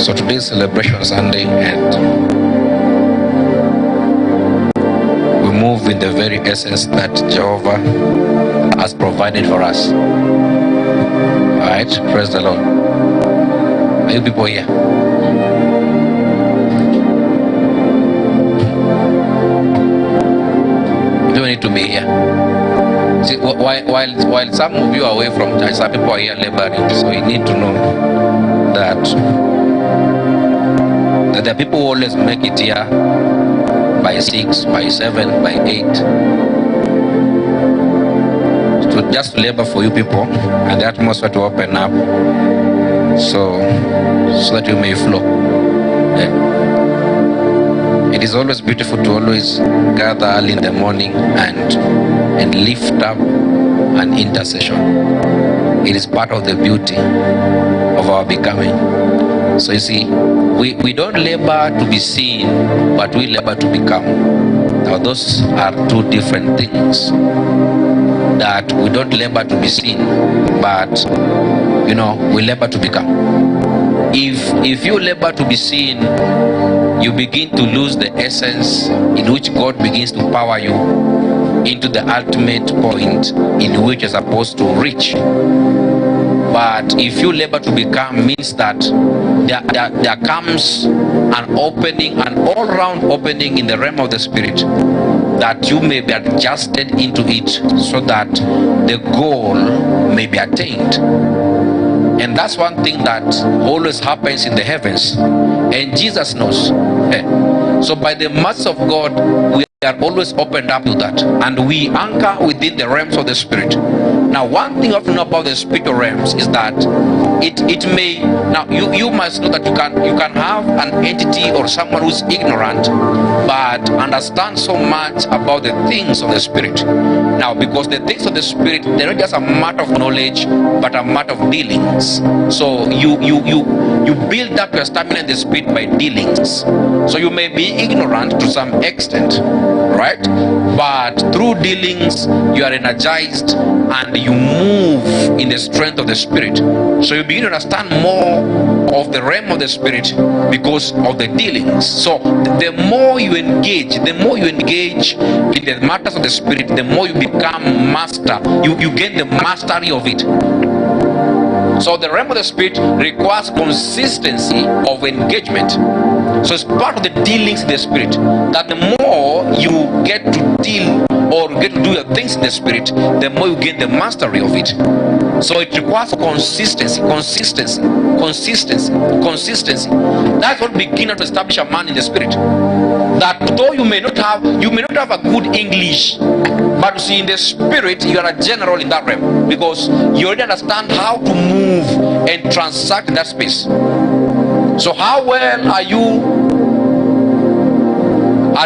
So today is Celebration Sunday, and we move in the very essence that Jehovah has provided for us. Alright, praise the Lord. Are you people here? You don't need to be here. See, while some of you are away from church, some people are here laboring. So you need to know that the people who always make it here by 6, by 7, by 8. To just labor for you people and the atmosphere to open up so that you may flow. Yeah. It is always beautiful to always gather early in the morning and lift up an intercession. It is part of the beauty of our becoming. So you see, we don't labor to be seen, but we labor to become. Now those are two different things. That we don't labor to be seen, but we labor to become. If you labor to be seen, you begin to lose the essence in which God begins to power you into the ultimate point in which you're supposed to reach. But if you labor to become, means that there comes an opening, an all-round opening in the realm of the spirit, that you may be adjusted into it so that the goal may be attained. And that's one thing that always happens in the heavens, and Jesus knows. So by the mercy of God, we are always opened up to that, and we anchor within the realms of the spirit. Now one thing you have to know about the spiritual realms is that it may, now you must know that you can have an entity or someone who's ignorant but understand so much about the things of the spirit. Now because the things of the spirit, they're not just a matter of knowledge but a matter of dealings. So you build up your stamina in the spirit by dealings. So you may be ignorant to some extent, right? But through dealings you are energized and you move in the strength of the spirit. So you begin to understand more of the realm of the spirit because of the dealings. So the more you engage in the matters of the spirit, the more you become master. You gain the mastery of it. So the realm of the spirit requires consistency of engagement. So it's part of the dealings in the spirit, that the more you get to deal or get to do your things in the spirit, the more you gain the mastery of it. So it requires consistency. That's what begins to establish a man in the spirit. That though you may not have a good English, but you see, in the spirit you are a general in that realm, because you already understand how to move and transact in that space. So how well are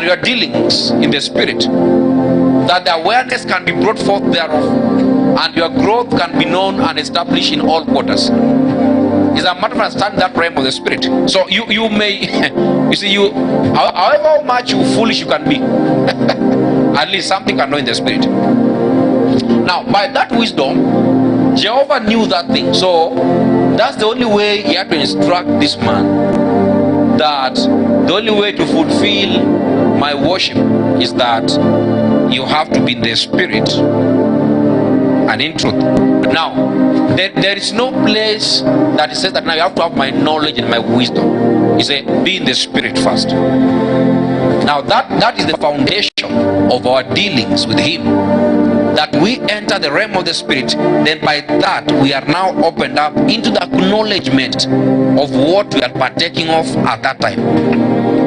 your dealings in the spirit, that the awareness can be brought forth thereof, and your growth can be known and established in all quarters. It's a matter of understanding that realm of the spirit. So you may however much foolish you can be, at least something can know in the spirit. Now by that wisdom, Jehovah knew that thing. So that's the only way he had to instruct this man, that the only way to fulfill my worship is that you have to be in the spirit and in truth. Now there is no place that it says that now you have to have my knowledge and my wisdom. He said be in the spirit first. Now that is the foundation of our dealings with him, that we enter the realm of the spirit. Then by that we are now opened up into the acknowledgement of what we are partaking of at that time.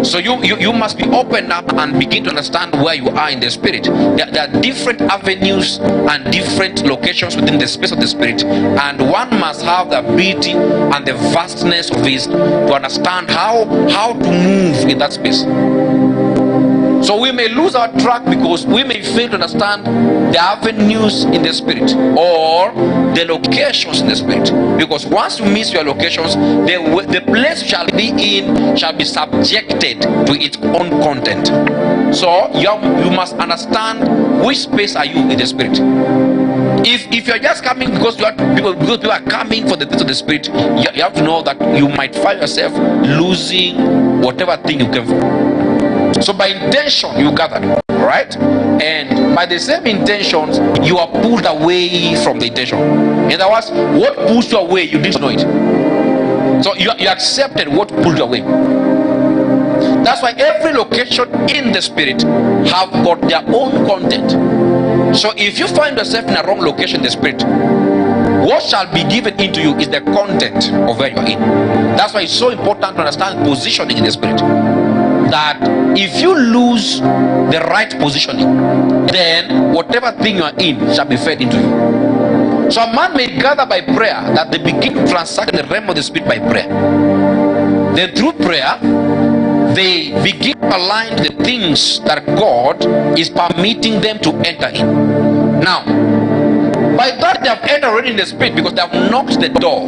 So you must be opened up and begin to understand where you are in the spirit. There are different avenues and different locations within the space of the spirit, and one must have the ability and the vastness of it to understand how to move in that space. So we may lose our track because we may fail to understand the avenues in the spirit or the locations in the spirit. Because once you miss your locations, the place you shall be in shall be subjected to its own content. So you must understand which space are you in the spirit. If you're just coming because people are coming for the things of the Spirit, you have to know that you might find yourself losing whatever thing you came for. So by intention you gathered, right? And by the same intentions you are pulled away from the intention. In other words, what pushed you away, you didn't know it. So you accepted what pulled you away. That's why every location in the Spirit have got their own content. So if you find yourself in a wrong location in the Spirit, what shall be given into you is the content of where you are in. That's why it's so important to understand positioning in the Spirit. That if you lose the right positioning, then whatever thing you are in shall be fed into you. So a man may gather by prayer, that they begin to transact in the realm of the Spirit by prayer. Then through prayer, they begin to align the things that God is permitting them to enter in. Now, by that they have entered already in the Spirit, because they have knocked the door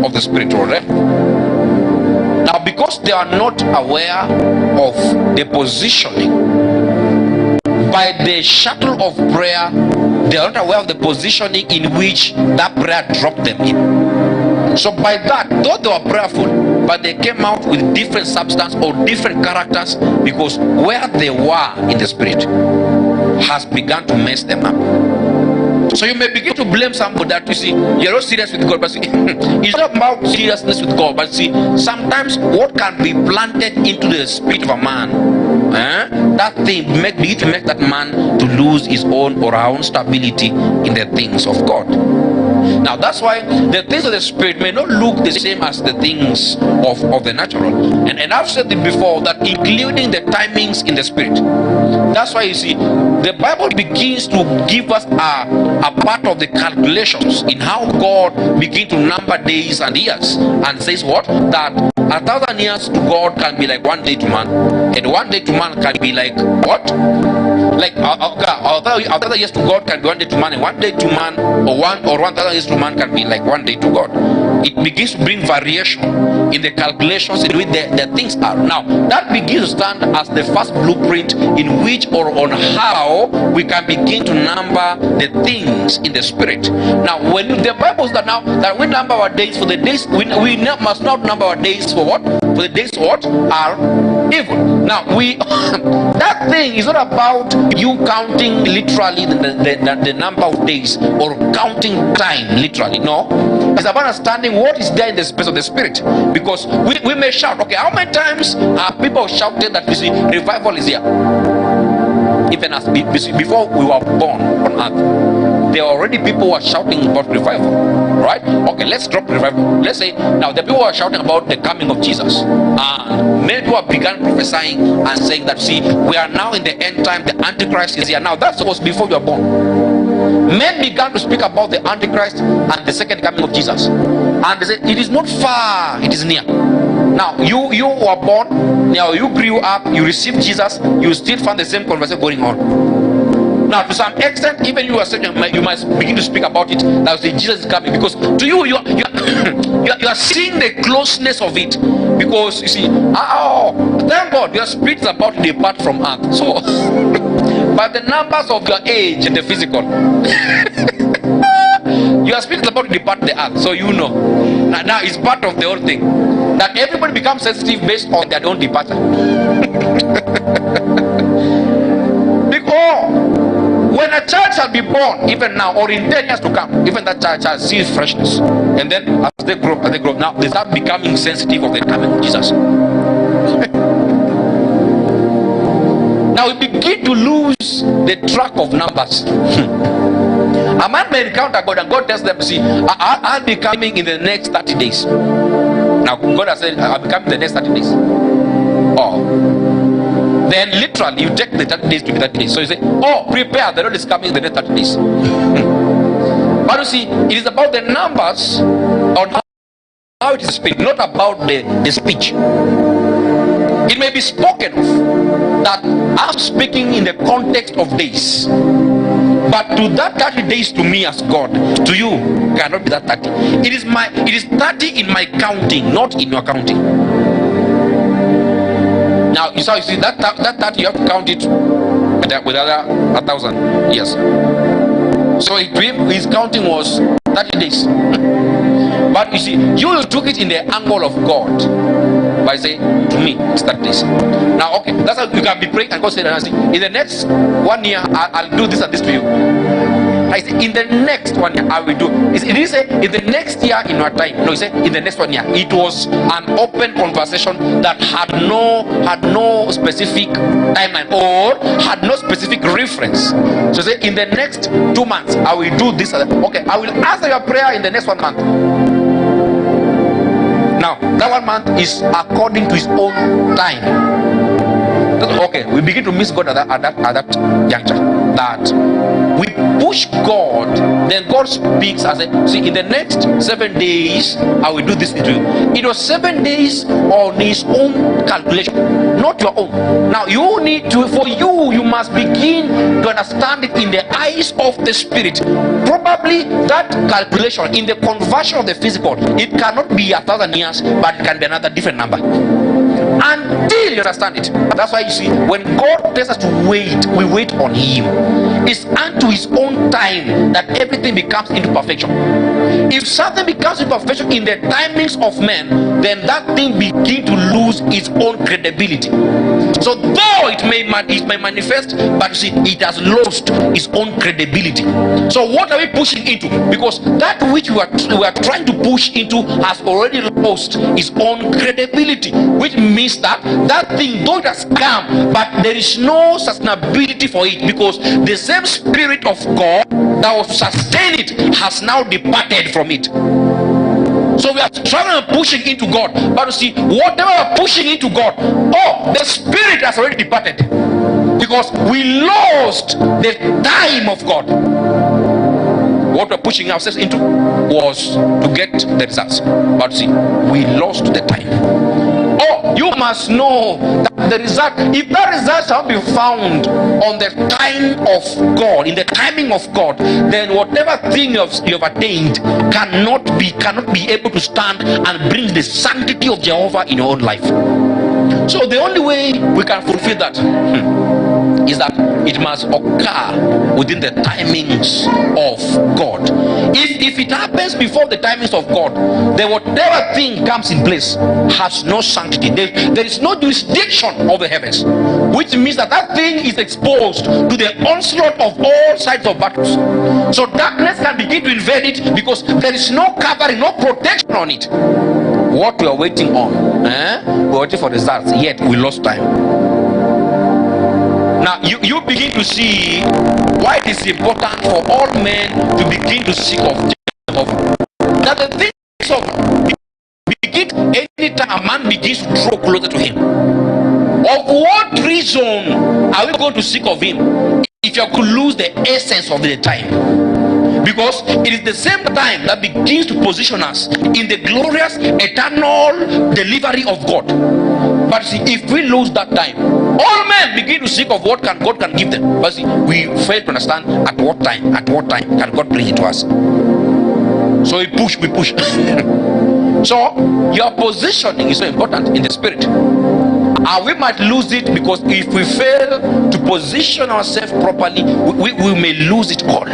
of the Spirit already. Now, because they are not aware of the positioning, by the shuttle of prayer, they are not aware of the positioning in which that prayer dropped them in. So by that, though they were prayerful, but they came out with different substance or different characters, because where they were in the Spirit has begun to mess them up. So you may begin to blame somebody that you see you're not serious with God, but see, it's not about seriousness with God, but see, sometimes what can be planted into the spirit of a man, that thing begin to make that man to lose his own or her own stability in the things of God. Now that's why the things of the Spirit may not look the same as the things of the natural. And I've said it before, that including the timings in the Spirit. That's why you see the Bible begins to give us a part of the calculations in how God begins to number days and years, and says what? That 1,000 years to God can be like 1 day to man, and 1 day to man can be like what? Like 1,000 years to God can be 1 day to man, and 1 day to man, or 1,000 years to man can be like 1 day to God. It begins to bring variation in the calculations in which the things are. Now that begins to stand as the first blueprint in which or on how we can begin to number the things in the Spirit. Now when the Bible says that now that we number our days, for the days we must not number our days for what? For the days what are evil. Now we that thing is not about you counting literally the number of days, or counting time literally. No, it's about understanding what is there in the space of the Spirit. Because we may shout, okay, how many times have people shouted that, you see, revival is here? Even as before we were born on earth, there are already people who are shouting about revival, right? Okay, let's drop revival. Let's say now the people who are shouting about the coming of Jesus, and many people have begun prophesying and saying that, see, we are now in the end time, the Antichrist is here. Now that was before you were born. Men began to speak about the Antichrist and the second coming of Jesus, and they said it is not far, it is near. Now you were born, now you grew up, you received Jesus, you still find the same conversation going on. Now to some extent, even you must begin to speak about it, that Jesus is coming, because to you you are seeing the closeness of it, because you see, thank God your spirit is about to depart from earth. So but the numbers of your age in the physical your spirit is about to depart the earth. So you know now it's part of the whole thing, that everybody becomes sensitive based on their own departure. Because when a child shall be born, even now or in 10 years to come, even that child shall see freshness, and then as they grow, now they start becoming sensitive of the coming of Jesus. Now we begin to lose the track of numbers. A man may encounter God, and God tells them, see, I'll be coming in the next 30 days. Now God has said, I'll be coming in the next 30 days. Oh, then literally you take the 30 days to be 30 days. So you say, oh, prepare, the Lord is coming in the next 30 days. But you see, it is about the numbers on how it is speaking, not about the speech. It may be spoken of that I'm speaking in the context of days, but to that 30 days to me as God, to you cannot be that 30. It is 30 in my counting, not in your counting. Now you see that 30 you have to count it with other 1,000 years. So to him, his counting was 30 days. But you see, you took it in the angle of God by saying, to me, it's 30 days. Now, okay, that's how you can be praying and God said, in the next 1 year, I'll do this and this to you. I said, in the next 1 year, I will do. It didn't say, in the next year, in your time. No, he said, in the next 1 year. It was an open conversation that had no specific timeline or had no specific reference. So say, in the next 2 months, I will do this. Okay, I will answer your prayer in the next 1 month. Now, that 1 month is according to his own time. Okay, we begin to miss God at that juncture. That we push God, then God speaks and says, see, in the next 7 days, I will do this to you. It was 7 days on his own calculation, not your own. Now, you need to, you must begin to understand it in the eyes of the Spirit. Probably that calculation, in the conversion of the physical, it cannot be 1,000 years, but it can be another different number. Until you understand it. That's why you see, when God tells us to wait, we wait on him. It's unto his own time that everything becomes into perfection. If something becomes into perfection in the timings of men, then that thing begins to lose its own credibility. So though it may manifest, but you see, it has lost its own credibility. So what are we pushing into? Because that which we are trying to push into has already lost its own credibility, which means that thing, though it has come, but there is no sustainability for it, because the same Spirit of God that was sustain it has now departed from it. So we are trying to pushing into God, but you see, whatever we are pushing into God, the Spirit has already departed, because we lost the time of God. What we're pushing ourselves into was to get the results, but see, we lost the time. You must know that the result, if that result shall be found on the time of God, in the timing of God, then whatever thing you have attained cannot be able to stand and bring the sanctity of Jehovah in your own life. So the only way we can fulfill that is that it must occur within the timings of God. If it happens before the timings of God, then whatever thing comes in place has no sanctity. There is no jurisdiction of the heavens, which means that thing is exposed to the onslaught of all sides of battles. So darkness can begin to invade it, because there is no covering, no protection on it. What we are waiting on, we're waiting for results, yet we lost time. Now you begin to see why it is important for all men to begin to seek of Jehovah. That the things of begin anytime a man begins to draw closer to him. Of what reason are we going to seek of him if you could lose the essence of the time? Because it is the same time that begins to position us in the glorious eternal delivery of God. But see, if we lose that time, all men begin to seek of what God can give them. But see, we fail to understand at what time can God bring it to us. So we push. So your positioning is so important in the Spirit. And we might lose it, because if we fail to position ourselves properly, we may lose it all.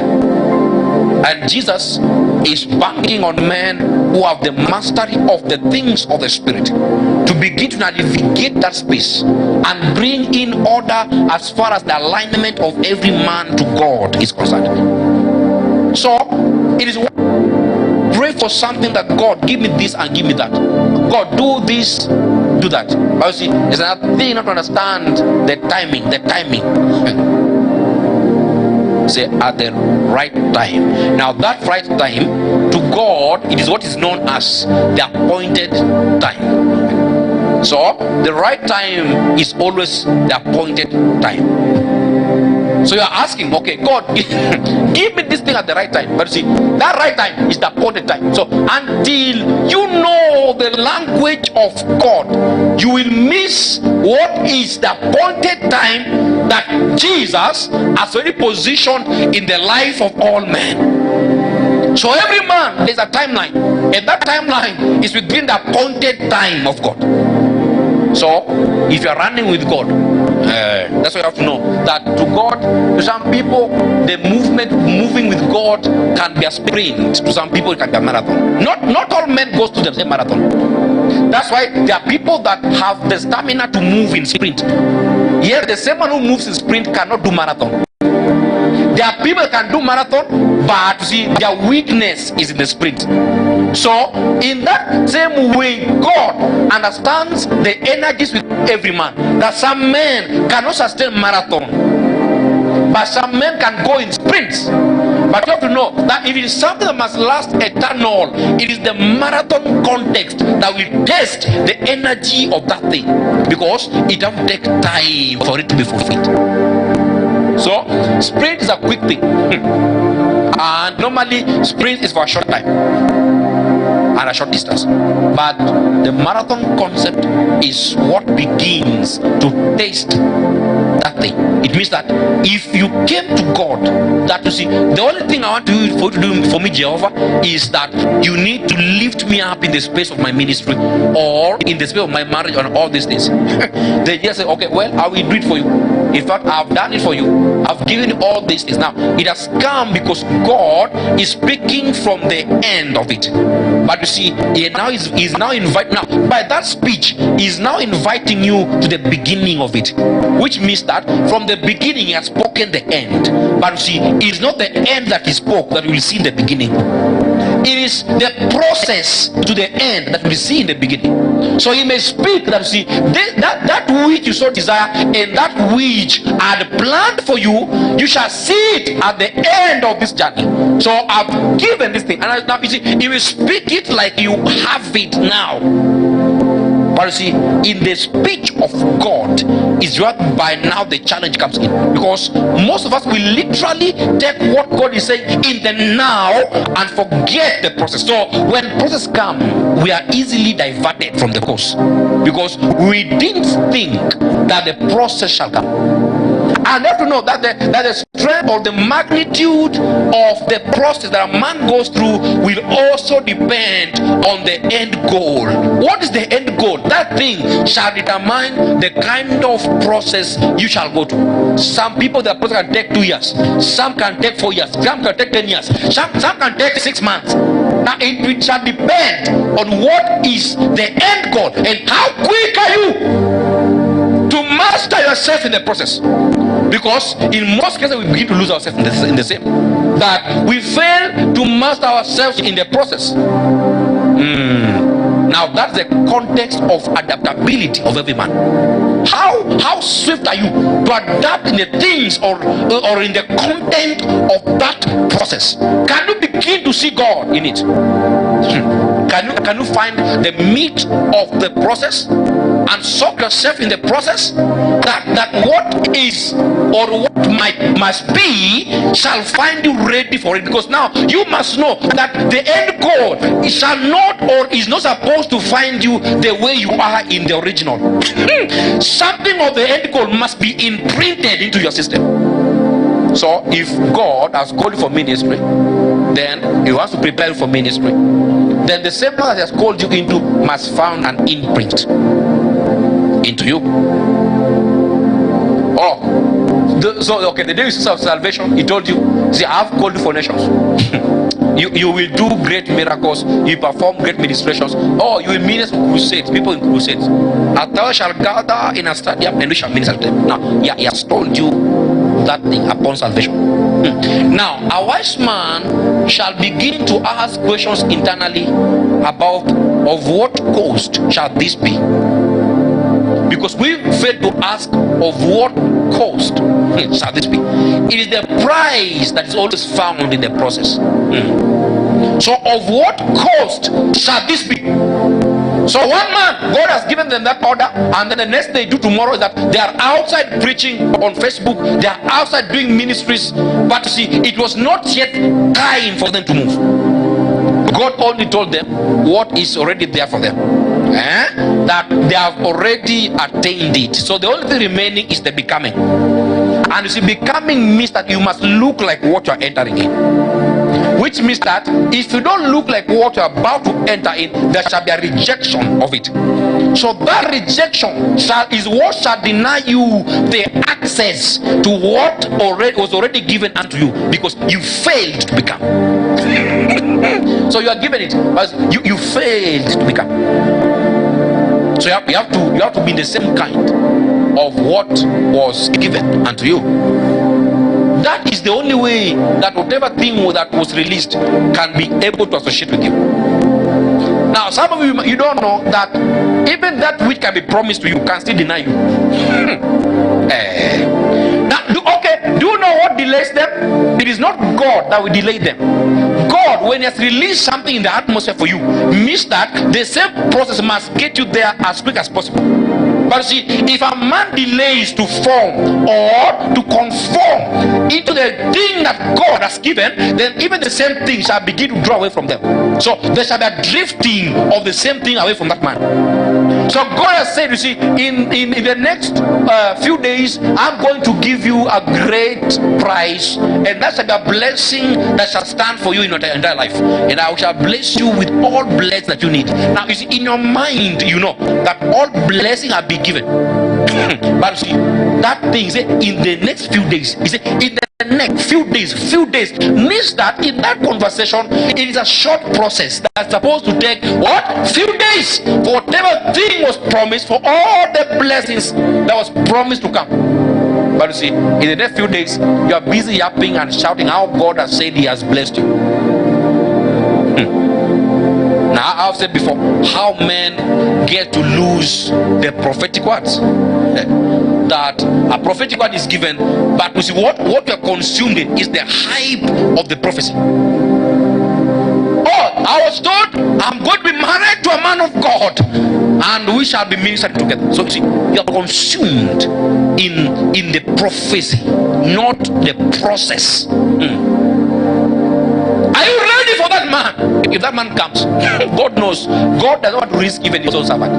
And Jesus is banking on men who have the mastery of the things of the Spirit to begin to navigate that space and bring in order as far as the alignment of every man to God is concerned. So it is pray for something that God, give me this and give me that. God, do this, do that. But you see, it's another thing not to understand the timing. Say at the right time. Now that right time to God, it is what is known as the appointed time. So the right time is always the appointed time. So you are asking, okay, God, give me this thing at the right time. But you see, that right time is the appointed time. So until you know the language of God, you will miss what is the appointed time that Jesus has already positioned in the life of all men. So every man, there's a timeline, and that timeline is within the appointed time of God. So if you are running with God, That's why you have to know that to God, to some people, the moving with God can be a sprint. To some people, it can be a marathon. Not all men goes to the same marathon. That's why there are people that have the stamina to move in sprint. Yet the same one who moves in sprint cannot do marathon. There are people that can do marathon, but see, their weakness is in the sprint. So in that same way, God understands the energies with every man. That some men cannot sustain marathon, but some men can go in sprints. But you have to know that if it is something that must last eternal, it is the marathon context that will test the energy of that thing, because it will take time for it to be fulfilled. So sprint is a quick thing, and normally sprint is for a short time and a short distance, but the marathon concept is what begins to taste that thing. It means that if you came to God, that you see, the only thing I want you to do for me, Jehovah, is that you need to lift me up in the space of my ministry or in the space of my marriage and all these things. They just say, okay, well, I will do it for you. In fact, I've done it for you. I've given you all these things. Now it has come because God is speaking from the end of it. But you see, he's now inviting. Now by that speech, he's now inviting you to the beginning of it, which means that from the beginning he has spoken the end. But you see, it's not the end that he spoke that you will see in the beginning. It is the process to the end that we see in the beginning. So he may speak that, you see, that which you so desire and that which I had planned for you, you shall see it at the end of this journey. So I've given this thing, and now you see, he will speak it like you have it now. But you see, in the speech of God is what by now the challenge comes in, because most of us will literally take what God is saying in the now and forget the process. So when process comes, we are easily diverted from the course because we didn't think that the process shall come. And you have to know that the strength or the magnitude of the process that a man goes through will also depend on the end goal. What is the end goal? That thing shall determine the kind of process you shall go to. Some people, the process can take 2 years. Some can take 4 years. Some can take 10 years. Some can take 6 months. Now it shall depend on what is the end goal and how quick are you to master yourself in the process. Because in most cases we begin to lose ourselves in the same, that we fail to master ourselves in the process. Now that's the context of adaptability of every man. How swift are you to adapt in the things or in the content of that process? Can you begin to see God in it? Can you find the meat of the process and soak yourself in the process, that what is or what must be shall find you ready for it? Because now you must know that the end goal shall not or is not supposed to find you the way you are in the original. Something of the end goal must be imprinted into your system. So if God has called you for ministry, then he wants to prepare you for ministry. Then the same one that he has called you into must found an imprint into you. The day you see salvation, he told you, see, I have called you for nations. You will do great miracles, you perform great ministrations. Oh, you will minister crusades, people in crusades. A thou shall gather in a stadium and we shall minister to them. Now, he has told you that thing upon salvation. Now, a wise man shall begin to ask questions internally about of what cost shall this be. Because we fail to ask of what cost shall this be. It is the price that is always found in the process. So of what cost shall this be? So one man, God has given them that order, and then the next they do tomorrow is that they are outside preaching on Facebook, they are outside doing ministries, but you see, it was not yet time for them to move. God only told them what is already there for them, that they have already attained it. So the only thing remaining is the becoming. And you see, becoming means that you must look like what you are entering in, which means that if you don't look like what you are about to enter in, there shall be a rejection of it. So that rejection is what shall deny you the access to what was already given unto you, because you failed to become. So you are given it, but you failed to become. So you have to be in the same kind of what was given unto you. That is the only way that whatever thing that was released can be able to associate with you. Now, some of you don't know that even that which can be promised to you can still deny you. Do you know what delays them? It is not God that will delay them. God, when He has released something in the atmosphere for you, means that the same process must get you there as quick as possible. But see, if a man delays to form or to conform into the thing that God has given, then even the same thing shall begin to draw away from them. So there shall be a drifting of the same thing away from that man. So God has said, you see, in the next few days, I'm going to give you a great prize, and that shall be a blessing that shall stand for you in your entire life. And I shall bless you with all blessings that you need. Now, you see, in your mind, you know that all blessings are being given. But see, that thing, say, in the next few days, he said, in the next few days means that in that conversation, it is a short process that's supposed to take what? Few days for whatever thing was promised, for all the blessings that was promised to come. But you see, in the next few days, you are busy yapping and shouting how God has said He has blessed you. Now, I've said before how men get to lose their prophetic words. That a prophetic word is given, but you see, what you are consumed in is the hype of the prophecy. Oh, I was told I'm going to be married to a man of God, and we shall be ministering together. So you see, you are consumed in the prophecy, not the process. Are you ready for that man? If that man comes, God knows, God does not risk even His own servant.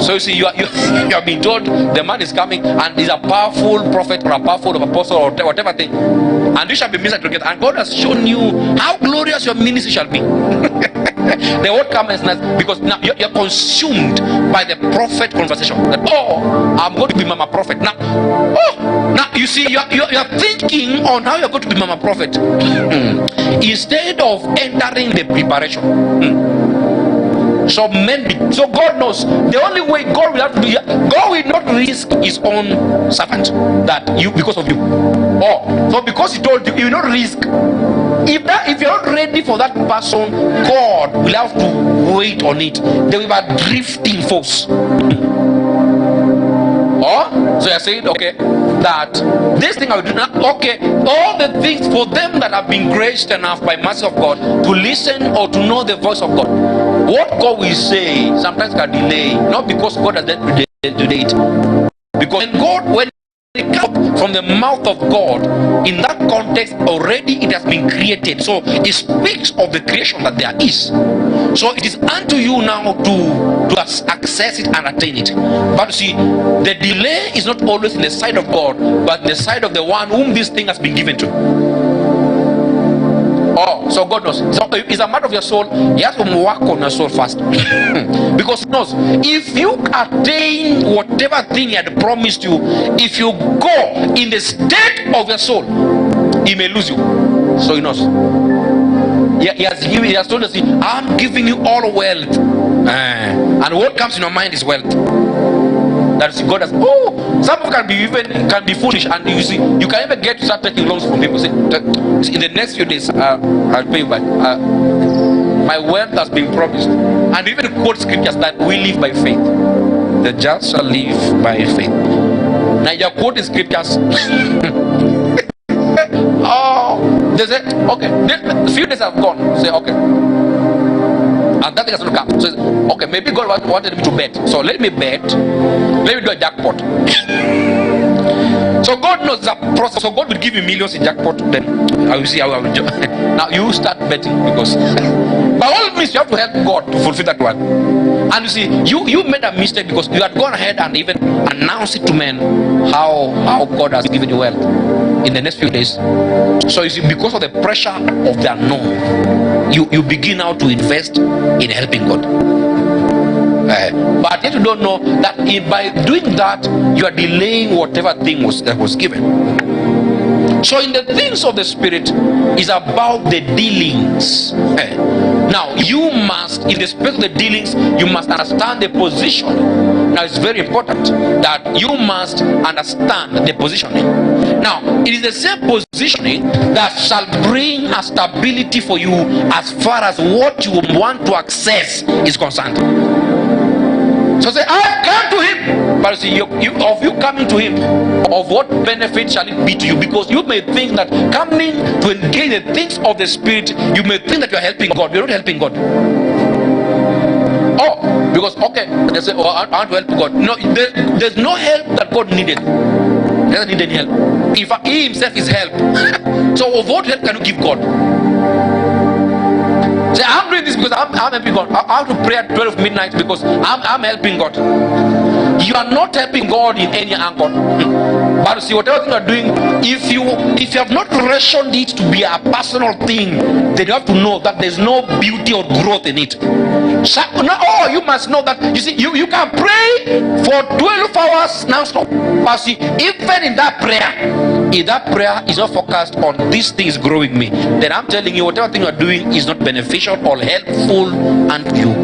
So you see, you have been told the man is coming and is a powerful prophet or a powerful apostle or whatever thing, and you shall be ministered together, and God has shown you how glorious your ministry shall be. They won't come as nice, because now you're consumed by the prophet conversation. That, oh, I'm going to be Mama Prophet now. Oh, now you see, you're thinking on how you're going to be Mama Prophet instead of entering the preparation. So God knows the only way God will have to do, God will not risk His own servant that you, because of you. Oh, so because He told you, He will not risk. If you're not ready for that person, God will have to wait on it. There will be a drifting force. Oh, so you're saying, okay, that this thing I will do now, okay, all the things for them that have been graced enough by mercy of God to listen or to know the voice of God, what God will say sometimes can delay, not because God has delay it, because when it comes from the mouth of God, in that context already it has been created, so it speaks of the creation that there is. So it is unto you now to access it and attain it. But you see, the delay is not always in the side of God, but in the side of the one whom this thing has been given to. Oh, so God knows. So it's a matter of your soul. He has to work on your soul first. Because He knows, if you attain whatever thing He had promised you, if you go in the state of your soul, He may lose you. So He knows. He has told us, I'm giving you all wealth. And what comes in your mind is wealth. That is, God has. Oh, some people can be foolish, and you see, you can even get to start taking loans from people. Say, in the next few days, I'll pay you back. My wealth has been promised, and even quote scriptures that we live by faith. The just shall live by faith. Now you're quoting scriptures. Oh, they say, okay. A few days have gone. Say, okay. And that thing has not come. So, okay, maybe God wanted me to bet. So let me bet. Let me do a jackpot. So God knows the process. So God will give you millions in jackpot. Then I will see how I will do. Now you start betting, because by all means you have to help God to fulfill that one. And you see, you made a mistake because you had gone ahead and even announced it to men how God has given you wealth in the next few days. So you see, because of the pressure of the unknown, you begin now to invest in helping God. But yet you don't know that by doing that, you are delaying whatever thing that was given. So in the things of the Spirit is about the dealings. Now you must, in the spirit of the dealings, you must understand the position. Now it's very important that you must understand the positioning. Now it is the same positioning that shall bring a stability for you as far as what you want to access is concerned. So say, I come to him. But see, of you coming to him, of what benefit shall it be to you? Because you may think that coming to engage the things of the Spirit, you may think that you are helping God. You're not helping God. Oh, because okay, they say, oh, I want to help God. No, there's no help that God needed. He doesn't need any help. If he himself is help, so of what help can you give God? Say, I'm doing this because I'm helping God. I have to pray at 12 midnight because I'm helping God. You are not helping God in any angle. But see, whatever thing you are doing, if you have not rationed it to be a personal thing, then you have to know that there's no beauty or growth in it. So, oh, you must know that. You see, you can pray for 12 hours non-stop. But see, even in that prayer, if that prayer is not focused on this thing is growing me, then I'm telling you, whatever thing you are doing is not beneficial or helpful unto you,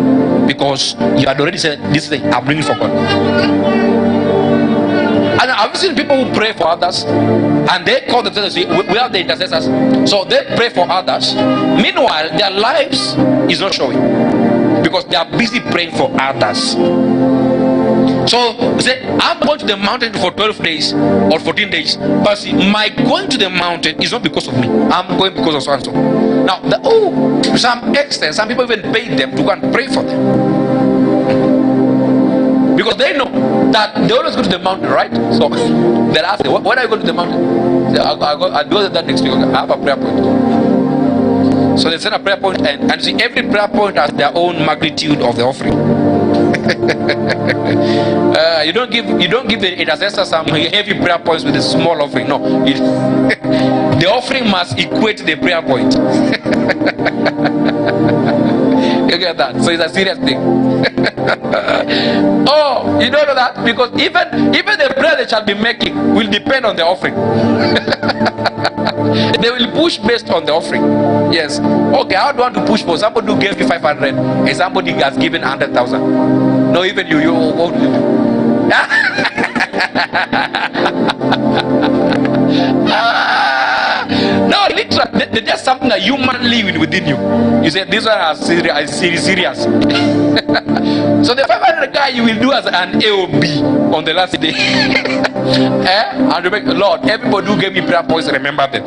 because you had already said, this thing I'm bringing for God. And I've seen people who pray for others, and they call themselves, we are the intercessors, so they pray for others. Meanwhile, their lives is not showing, because they are busy praying for others. So say, I'm going to the mountain for 12 days or 14 days, but see, my going to the mountain is not because of me. I'm going because of so and so. Now, to some extent, some people even pay them to go and pray for them, because they know that they always go to the mountain, right? So they ask them, when are you going to the mountain? Say, I'll go that next week. I have a prayer point. So they send a prayer point, and see, every prayer point has their own magnitude of the offering. You don't give the intercessor some heavy prayer points with a small offering. No, the offering must equate the prayer point. You get that? So it's a serious thing. Oh, you don't know that? Because even the prayer they shall be making will depend on the offering. They will push based on the offering. Yes. Okay, how do you want to push for somebody who gave you 500 and somebody has given 100,000? No, even you won't do. No, literally, there's something that humanly within you. You say, this one is serious. So the 500 guy you will do as an AOB on the last day. And remember, Lord, everybody who gave me prayer points, remember them.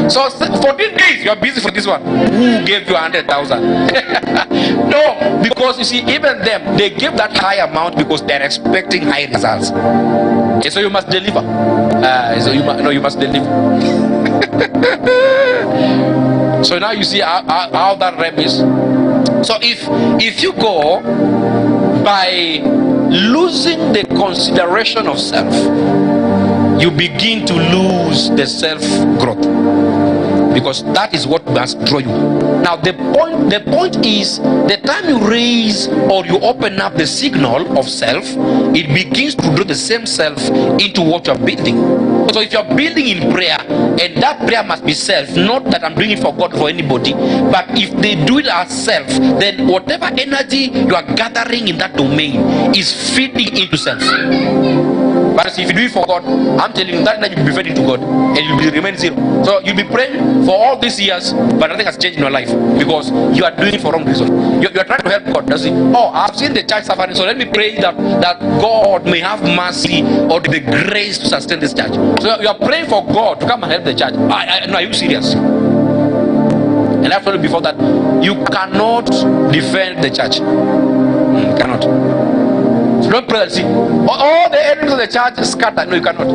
So 14 days, you are busy for this one. Who gave you 100,000? No, because you see, even them, they give that high amount because they're expecting high results. Okay, so you must deliver. You must deliver. So now you see how that realm is. So if you go by losing the consideration of self, you begin to lose the self growth, because that is what must draw you. Now the point is, the time you raise or you open up the signal of self, it begins to draw the same self into what you're building. So if you're building in prayer, and that prayer must be self, not that I'm doing it for God, for anybody, but if they do it as self, then whatever energy you are gathering in that domain is feeding into self. But if you do it for God, I'm telling you, that energy will be fed into God, and you'll be remain zero. So you'll be praying for all these years, but nothing has changed in your life, because you are doing it for wrong reason. You are trying to help God. Does it? Oh, I've seen the church suffering, so let me pray that God may have mercy or the grace to sustain this church. So you are praying for God to come and help the church. No, are you serious? And I've told you before that you cannot defend the church. You cannot. So don't pray and see, all the enemies of the church scatter. No, you cannot.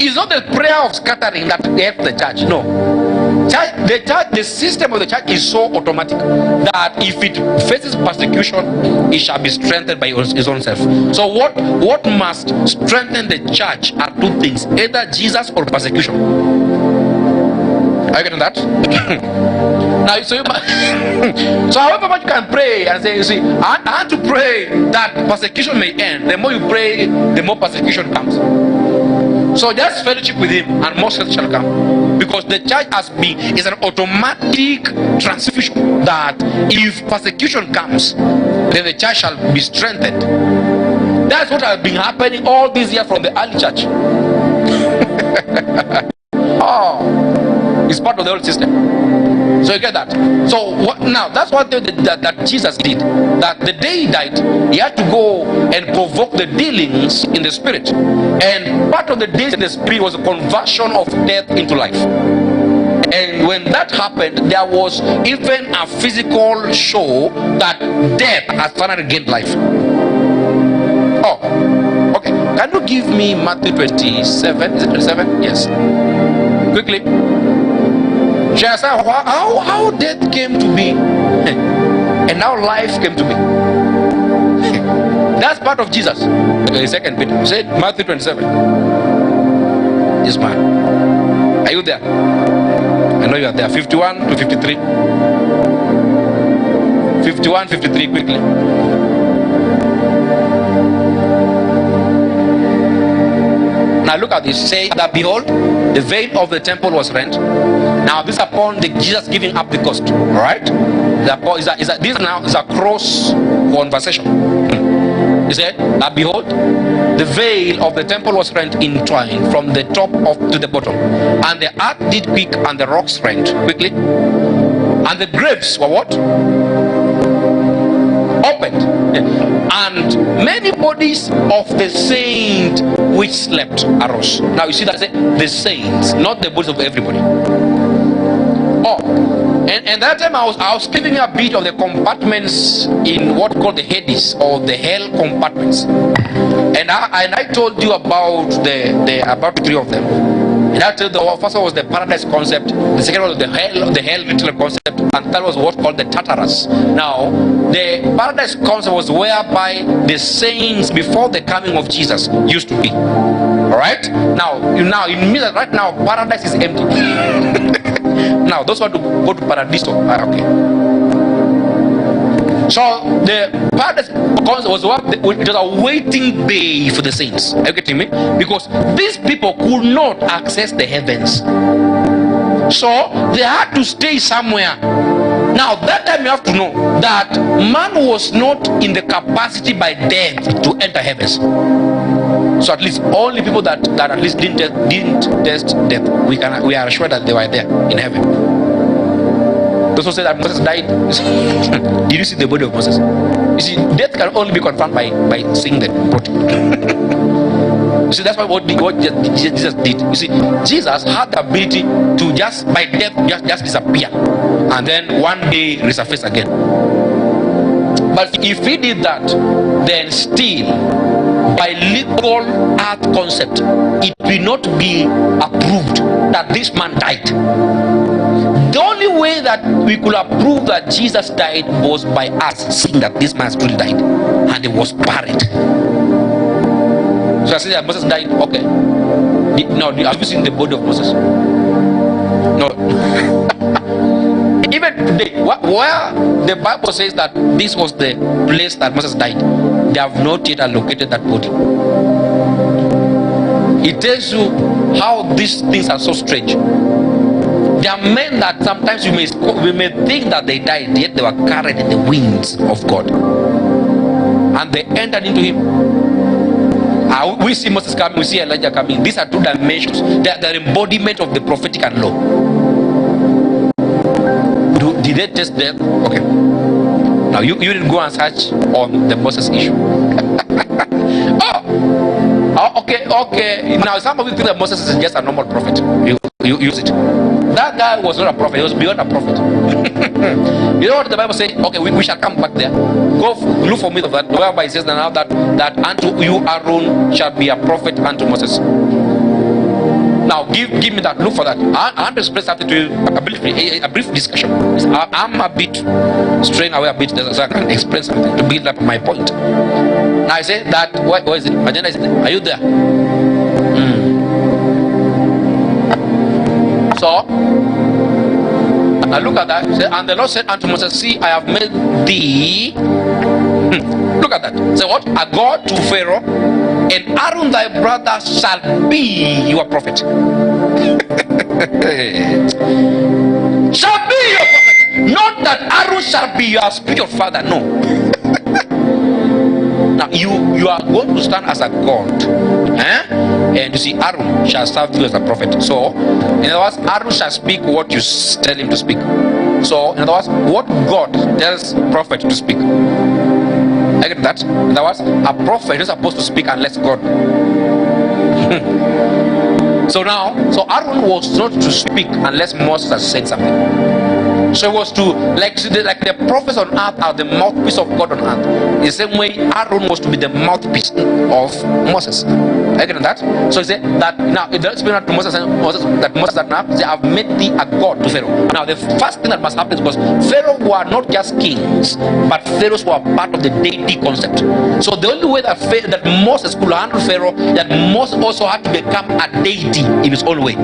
It's not the prayer of scattering that helps the church. No. The system of the church is so automatic that if it faces persecution, it shall be strengthened by its own self. So what must strengthen the church are two things: either Jesus or persecution. Are you getting that? Now, so, so however much you can pray and say, you see, I want to pray that persecution may end. The more you pray, the more persecution comes. So just fellowship with him and more success shall come. Because the church has been, is an automatic transfusion that if persecution comes, then the church shall be strengthened. That's what has been happening all these years from the early church. Oh, it's part of the old system. So you get that. So what, now that's what that Jesus did. That the day he died, he had to go and provoke the dealings in the spirit. And part of the dealings in the spirit was a conversion of death into life. And when that happened, there was even a physical show that death has finally gained life. Oh, okay. Can you give me Matthew 27? Is it 27? Yes. Quickly. Shall I say how death came to be and how life came to be? That's part of Jesus. The second bit. Say Matthew 27. Yes, man. Are you there? I know you are there. 51 to 53. 51, 53, quickly. Now look at this. Say that behold, the veil of the temple was rent. Now this upon the Jesus giving up the ghost. Alright? This now is a cross conversation. He said that behold, the veil of the temple was rent in twain from the top to the bottom, and the earth did quake and the rocks rent quickly, and the graves were what? Opened, and many bodies of the saints which slept arose. Now you see that the saints, not the bodies of everybody. Oh, and that time I was giving a bit of the compartments in what called the Hades or the hell compartments, and I told you about about 3 of them. And I told you the first one was the paradise concept, the second one was the hell literal concept, and that was what called the Tartarus. Now the paradise concept was whereby the saints before the coming of Jesus used to be. All right. Now it means that right now paradise is empty. Now those want to go to Paradiso. Okay. So the paradise was a waiting bay for the saints. Are you getting me? Because these people could not access the heavens, so they had to stay somewhere. Now that time you have to know that man was not in the capacity by death to enter heavens. So at least only people that at least didn't test death, we are sure that they were there in heaven. Those who say that Moses died, did you see the body of Moses? You see, death can only be confirmed by seeing the body. You see, that's what Jesus did. You see, Jesus had the ability to just by death just disappear and then one day resurface again. But if he did that, then still by legal earth concept, it will not be approved that this man died. The only way that we could approve that Jesus died was by us seeing that this man still died and he was buried. So I say that Moses died. Okay. No, have you seen the body of Moses? No. Even today, where the Bible says that this was the place that Moses died, they have not yet allocated that body. It tells you how these things are so strange. There are men that sometimes we may think that they died, yet they were carried in the wings of God, and they entered into him. We see Moses coming, we see Elijah coming. These are 2 dimensions. They are the embodiment of the prophetic and law. Did they test death? Okay. Now you didn't go and search on the Moses issue. Okay. Now some of you think that Moses is just a normal prophet. You use it. That guy was not a prophet. He was beyond a prophet. You know what the Bible says? Okay, we shall come back there. Go look for me of that. Whereby it says now that unto you Aaron shall be a prophet unto Moses. Now give me that. Look for that. I want to express something to you. A brief discussion. I'm a bit straying away a bit, so I can express something to build up my point. Now I say that. Where is it? Agenda is there. Are you there? So Now look at that. And the Lord said unto Moses, see, I have made thee. Look at that. Say what? A God to Pharaoh, and Aaron thy brother shall be your prophet. Shall be your prophet. Not that Aaron shall be your spiritual father. No. Now you are going to stand as a God, and you see, Aaron shall serve you as a prophet. So in other words, Aaron shall speak what you tell him to speak. So in other words, what God tells prophet to speak. I get that. In other words, a prophet is supposed to speak unless God. So Aaron was not to speak unless Moses has said something. So it was to, like the prophets on earth are the mouthpiece of God on earth. In the same way, Aaron was to be the mouthpiece of Moses. I get that. So he said that now it doesn't speak to Moses that Moses that now they have made thee a God to Pharaoh. Now the first thing that must happen is because Pharaoh were not just kings, but pharaohs were part of the deity concept. So the only way that Moses could handle Pharaoh, that Moses also had to become a deity in his own way.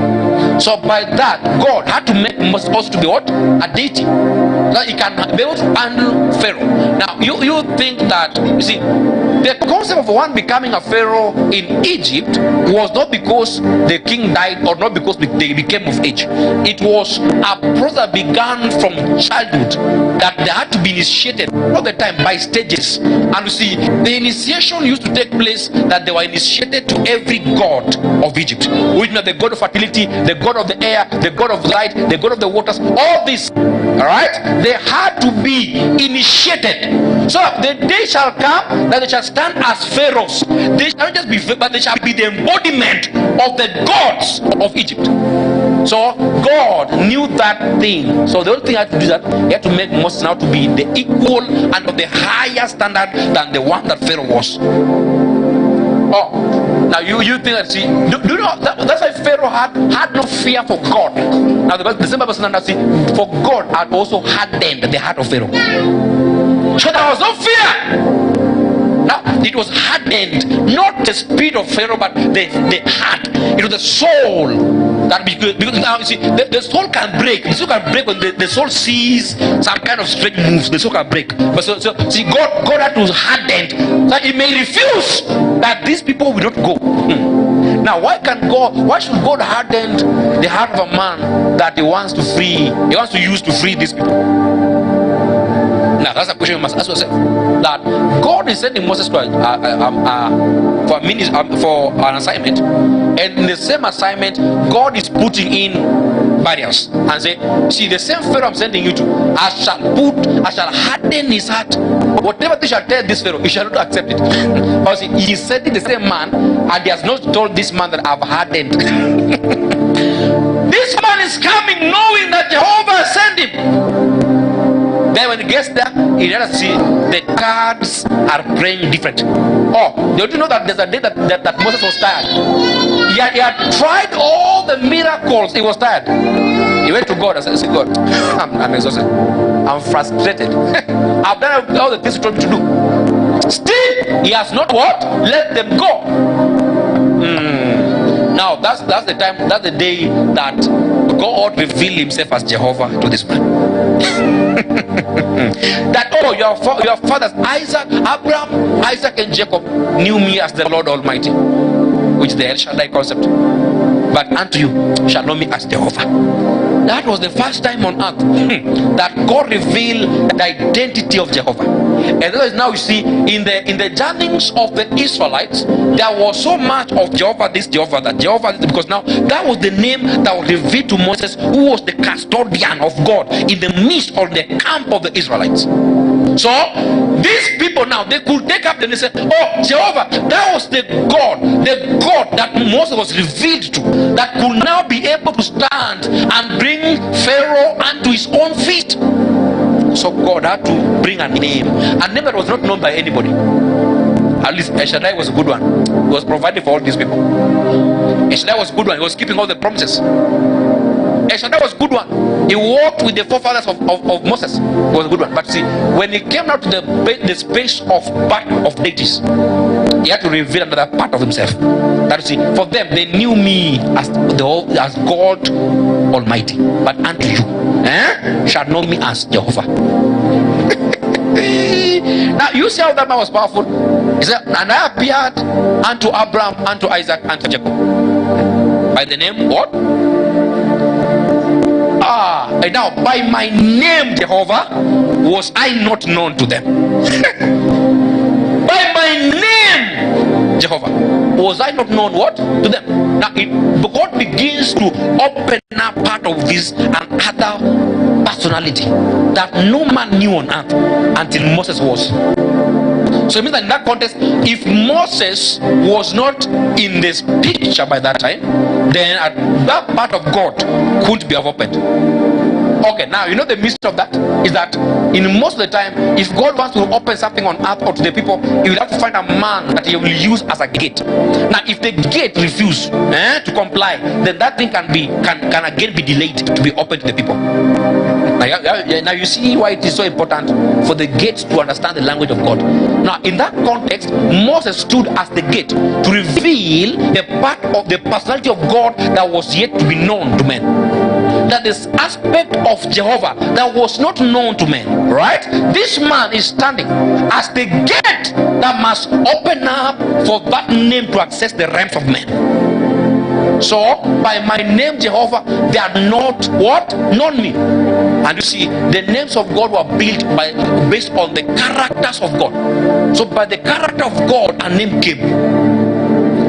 So by that, God had to make Moses also to be what? A deity. That he can be able to handle Pharaoh. Now you think that, you see, the concept of one becoming a Pharaoh in Egypt was not because the king died or not because they became of age. It was a process that began from childhood, that they had to be initiated all the time by stages. And you see, the initiation used to take place that they were initiated to every god of Egypt, which means the god of fertility, the god of the air, the god of light, the god of the waters. All this, all right, they had to be initiated. So the day shall come that they shall stand as pharaohs. They shall not just be, but they shall be the embodiment of the gods of Egypt. So God knew that thing. So the only thing I had to do is that he had to make Moses now to be the equal and of the higher standard than the one that Pharaoh was. Oh, now you think that, see, do you know that's why Pharaoh had no fear for God. Now the same person that, see, for God had also hardened the heart of Pharaoh. So there was no fear. Now it was hardened, not the spirit of Pharaoh, but the heart. It was the soul that because now you see the soul can break. The soul can break when the soul sees some kind of strange moves. The soul can break. But so see, God had to harden that he may refuse that these people will not go. Now why should God harden the heart of a man that he wants to free? He wants to use to free these people. Now that's a question you must ask yourself. That God is sending Moses for an assignment, and in the same assignment, God is putting in barriers and say, see, the same Pharaoh I'm sending you to, I shall harden his heart. Whatever they shall tell this Pharaoh, he shall not accept it. Because he is sending the same man, and he has not told this man that I've hardened. This man is coming knowing that Jehovah sent him. Then when he gets there, he doesn't see the cards are playing different. Oh, don't you know that there's a day that Moses was tired? He had tried all the miracles. He was tired. He went to God and said, God, I'm exhausted. I'm frustrated. I've done all the things you told me to do. Still, he has not what? Let them go. Now that's the time, that's the day that God revealed himself as Jehovah to this man. That your fathers Abraham, Isaac and Jacob knew me as the Lord Almighty, which is the El Shaddai concept, but unto you shall know me as Jehovah. That was the first time on earth that God revealed the identity of Jehovah. And that is now you see in the journeys of the Israelites, there was so much of Jehovah this, Jehovah that, Jehovah this, because now that was the name that was revealed to Moses, who was the custodian of God in the midst of the camp of the Israelites. So these people now, they could take up the name and say, oh, Jehovah, that was the God that Moses was revealed to, that could now be able to stand and bring Pharaoh unto his own feet. So God had to bring a name that was not known by anybody. At least El Shaddai was a good one. He was providing for all these people. El Shaddai was a good one. He was keeping all the promises. Shaddai was a good one. He walked with the forefathers of Moses. He was a good one. But see, when he came out to the space of deities, he had to reveal another part of himself. That you see, for them, they knew me as God Almighty. But unto you, shall know me as Jehovah. Now you see how that man was powerful. He said, and I appeared unto Abraham, unto Isaac, unto Jacob by the name what? And now by my name Jehovah was I not known to them. By my name Jehovah was I not known what? To them. Now God begins to open up part of this and other personality that no man knew on earth until Moses was. So it means that in that context, if Moses was not in this picture by that time, then that part of God couldn't be opened. Okay, now you know the mystery of that is that in most of the time, if God wants to open something on earth or to the people, he will have to find a man that he will use as a gate. Now if the gate refuses to comply, then that thing can again be delayed to be open to the people. Now you see why it is so important for the gate to understand the language of God. Now in that context, Moses stood as the gate to reveal the part of the personality of God that was yet to be known to men. That is aspect of Jehovah that was not known to men, right? This man is standing as the gate that must open up for that name to access the realms of men. So by my name Jehovah, they are not what? Known me. And you see, the names of God were built based on the characters of God. So by the character of God, a name came.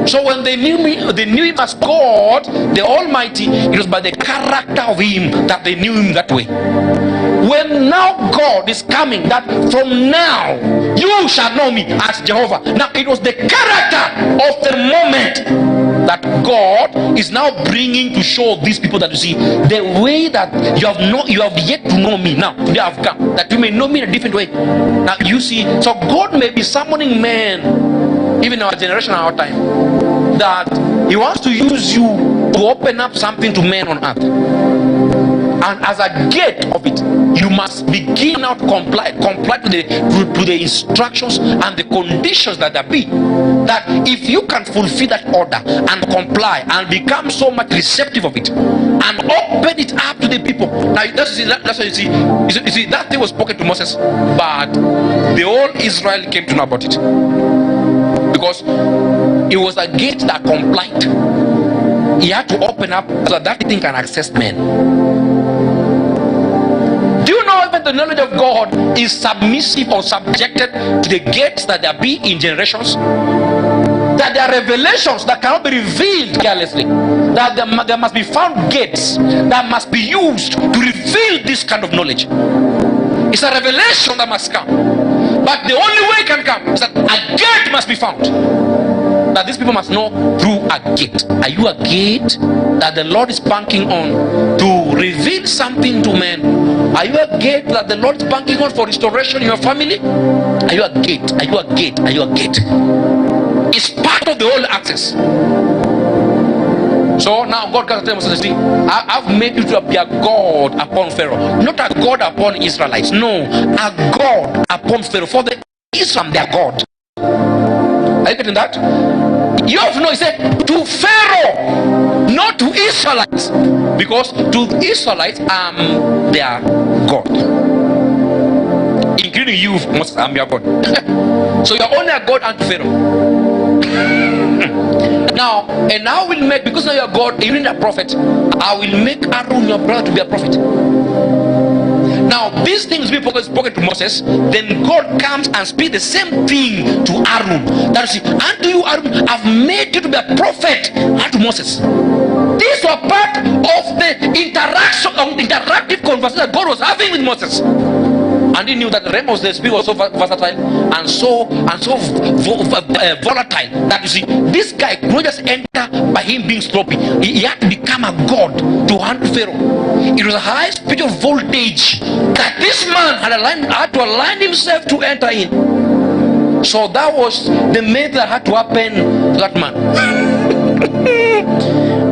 So when they knew me, they knew him as God, the Almighty. It was by the character of him that they knew him that way. When now God is coming, that from now you shall know me as Jehovah. Now it was the character of the moment that God is now bringing to show these people that you see the way that you have yet to know me. Now today I have come that you may know me in a different way. Now you see, so God may be summoning men, even our generation, our time, that he wants to use you to open up something to men on earth. And as a gate of it, you must begin now to comply to the instructions and the conditions that there be. That if you can fulfill that order and comply and become so much receptive of it and open it up to the people. Now that's what you see. You see that thing was spoken to Moses, but the whole Israel came to know about it. Because it was a gate that complied. He had to open up so that thing can access men. Do you know even the knowledge of God is submissive or subjected to the gates that there be in generations? That there are revelations that cannot be revealed carelessly. That there must be found gates that must be used to reveal this kind of knowledge. It's a revelation that must come. But the only way it can come is that a gate must be found. That these people must know through a gate. Are you a gate that the Lord is banking on to reveal something to men? Are you a gate that the Lord is banking on for restoration in your family? Are you a gate? Are you a gate? Are you a gate? It's part of the whole access. So now God can tell Moses, I've made you to be a God upon Pharaoh, not a God upon Israelites. No, a God upon Pharaoh. For the Israel, their God. Are you getting that? You have to know, he said to Pharaoh, not to Israelites, because to Israelites I'm their God, including you, Moses. I'm your God. So you're only a God unto Pharaoh. Now, and I will make, because now you're God, you need a prophet, I will make Aaron your brother to be a prophet. Now these things be spoken to Moses, then God comes and speaks the same thing to Aaron. That is, unto you Aaron, I've made you to be a prophet unto Moses. These were part of the interactive conversation that God was having with Moses. And he knew that the realm of the spirit was so versatile and so volatile that you see, this guy could not just enter by him being sloppy. He had to become a god to handle Pharaoh. It was a high spiritual voltage that this man had to align himself to enter in. So that was the main that had to happen to that man.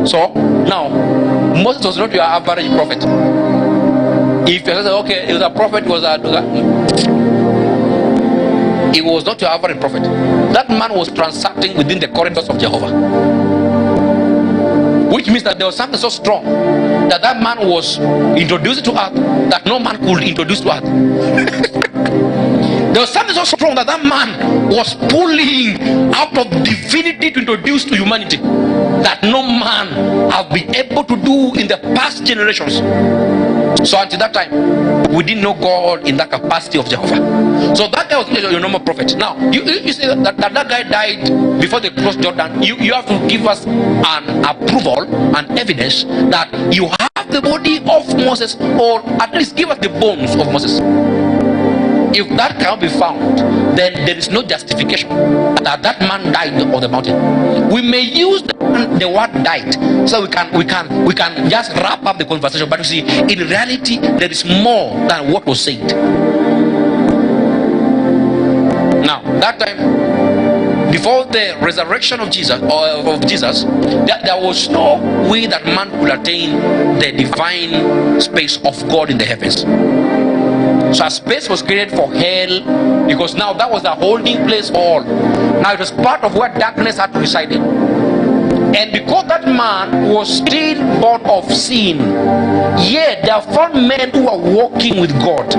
So now Moses was not your average prophet. If you say, okay, he was a prophet, he was not your average prophet. That man was transacting within the corridors of Jehovah, which means that there was something so strong that that man was introduced to earth that no man could introduce to earth. There was something so strong that that man was pulling out of divinity to introduce to humanity that no man have been able to do in the past generations. So until that time, we didn't know God in that capacity of Jehovah. So that guy was your normal prophet. Now, you say that guy died before they crossed Jordan. You have to give us an approval and evidence that you have the body of Moses, or at least give us the bones of Moses. If that cannot be found, then there is no justification that that man died on the mountain. We may use the word died so we can just wrap up the conversation, but you see, in reality there is more than what was said. Now, that time, before the resurrection of Jesus, there was no way that man could attain the divine space of God in the heavens. So a space was created for hell, because now that was the holding place for all. Now it was part of where darkness had to reside in. And because that man was still born of sin, yet there are found men who are walking with God.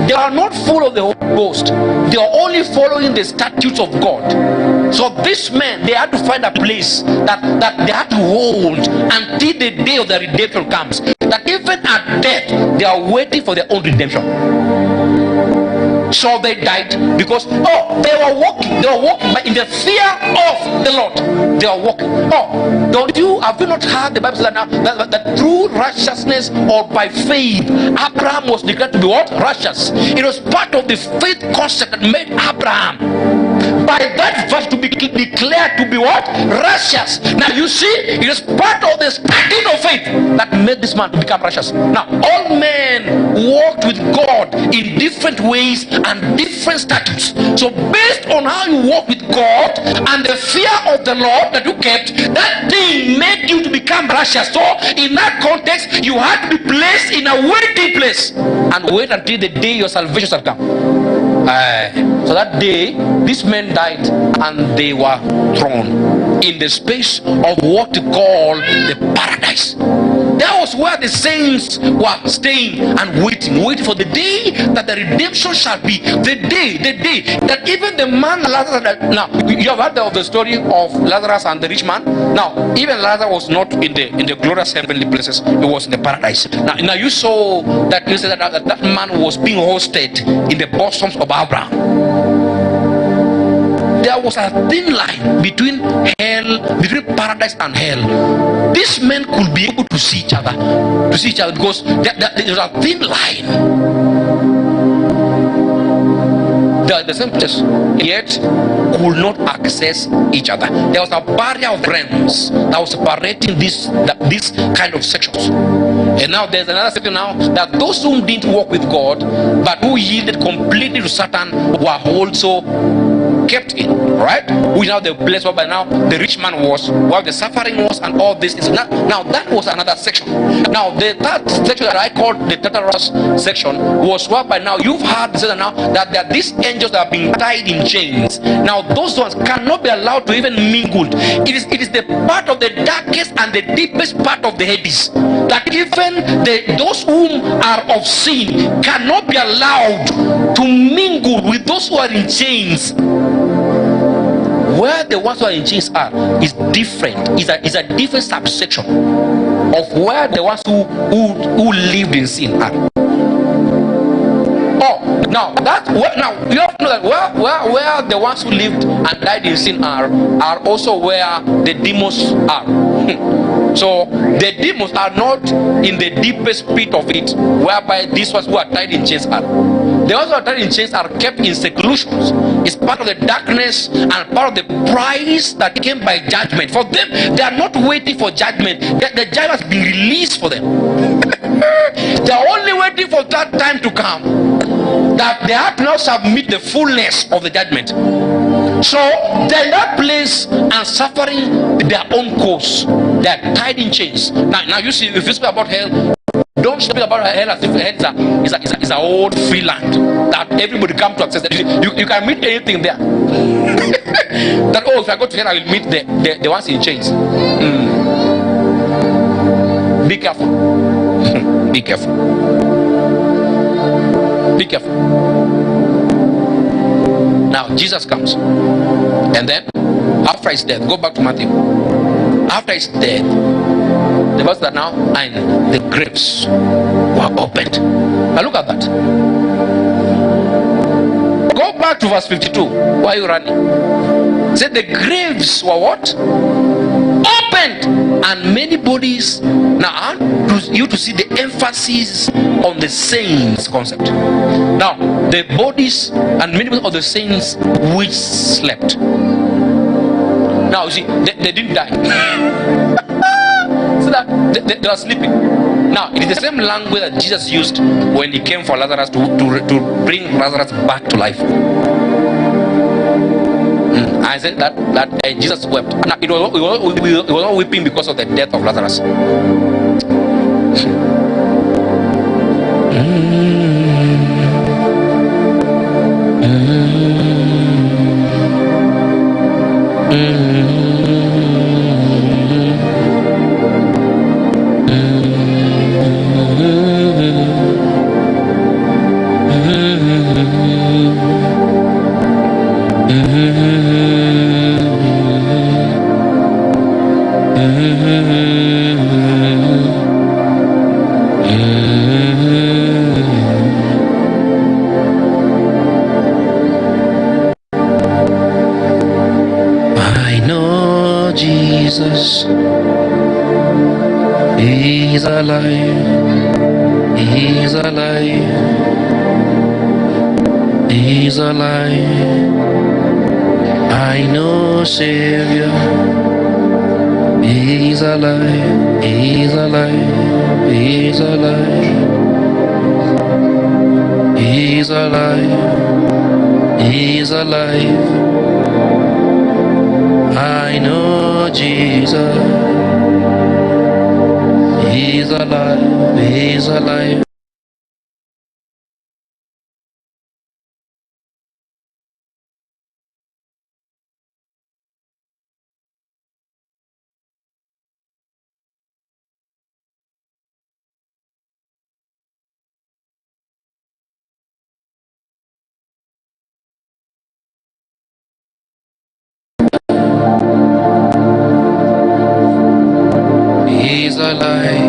They are not full of the Holy Ghost. They are only following the statutes of God. So these men, they had to find a place that they had to hold until the day of the redemption comes. That even at death, they are waiting for their own redemption. So they died because they were walking but in the fear of the Lord. They are walking. Have you not heard the Bible says that through righteousness or by faith, Abraham was declared to be what? Righteous. It was part of the faith concept that made Abraham, by that verse, to be declared to be what? Righteous. Now you see, it is part of the standing of faith that made this man to become righteous. Now all men walked with God in different ways and different statutes. So based on how you walk with God and the fear of the Lord that you kept, that thing made you to become righteous. So in that context, you had to be placed in a waiting place and wait until the day your salvation shall come. So that day, these men died and they were thrown in the space of what you call the paradise. That was where the saints were staying and waiting for the day that the redemption shall be. The day that even the man Lazarus. Now you have heard of the story of Lazarus and the rich man. Now even Lazarus was not in the glorious heavenly places; he was in the paradise. Now you saw that you said that man was being hosted in the bosoms of Abraham. There was a thin line between paradise and hell. These men could be able to see each other because there was a thin line. They are the same place, yet could not access each other. There was a barrier of realms that was separating this kind of sections. And now there's another section now that those who didn't walk with God but who yielded completely to Satan were also kept in, right? Which now the place where by now the rich man was, where the suffering was, and all this is now that was another section. Now the third section that I called the Tartarus section was where by now you've heard now that there are these angels that are being tied in chains. Now those ones cannot be allowed to even mingle. It is the part of the darkest and the deepest part of the Hades that even those whom are of sin cannot be allowed to mingle with those who are in chains. Where the ones who are in chains are is different. Is a different subsection of where the ones who lived in sin are. Now you have to know that where the ones who lived and died in sin are also where the demons are. So the demons are not in the deepest pit of it, whereby these ones who are tied in chains are. The ones who are tied in chains are kept in seclusions. It's part of the darkness and part of the price that came by judgment. For them, they are not waiting for judgment. The judgment has been released for them. They are only waiting for that time to come. that they had to now submit the fullness of the judgment. So they're in that place and suffering their own course. They're tied in chains. Now you see, if you speak about hell, don't speak about hell as if hell is a old free land that everybody come to access. You can meet anything there. That, oh, if I go to hell, I will meet the ones in chains. Be careful. Be careful. Be careful. Now Jesus comes, and then after his death, go back to Matthew. After his death, the verse that now, and the graves were opened. Now look at that. Go back to verse 52. Why are you running? Said the graves were what? Opened, and many bodies. Now I want you to see the emphasis on the saints concept. Now the bodies and many of the saints which slept. Now you see, they didn't die. So that they were sleeping. Now it is the same language that Jesus used when he came for Lazarus to bring Lazarus back to life. I said that Jesus wept. Now, it was not weeping because of the death of Lazarus. Jesus is alive. He's alive. He's alive. I know Savior. He's alive. He's alive. He's alive. He's alive. He's alive. I know Jesus. He's alive. He's alive. He's alive.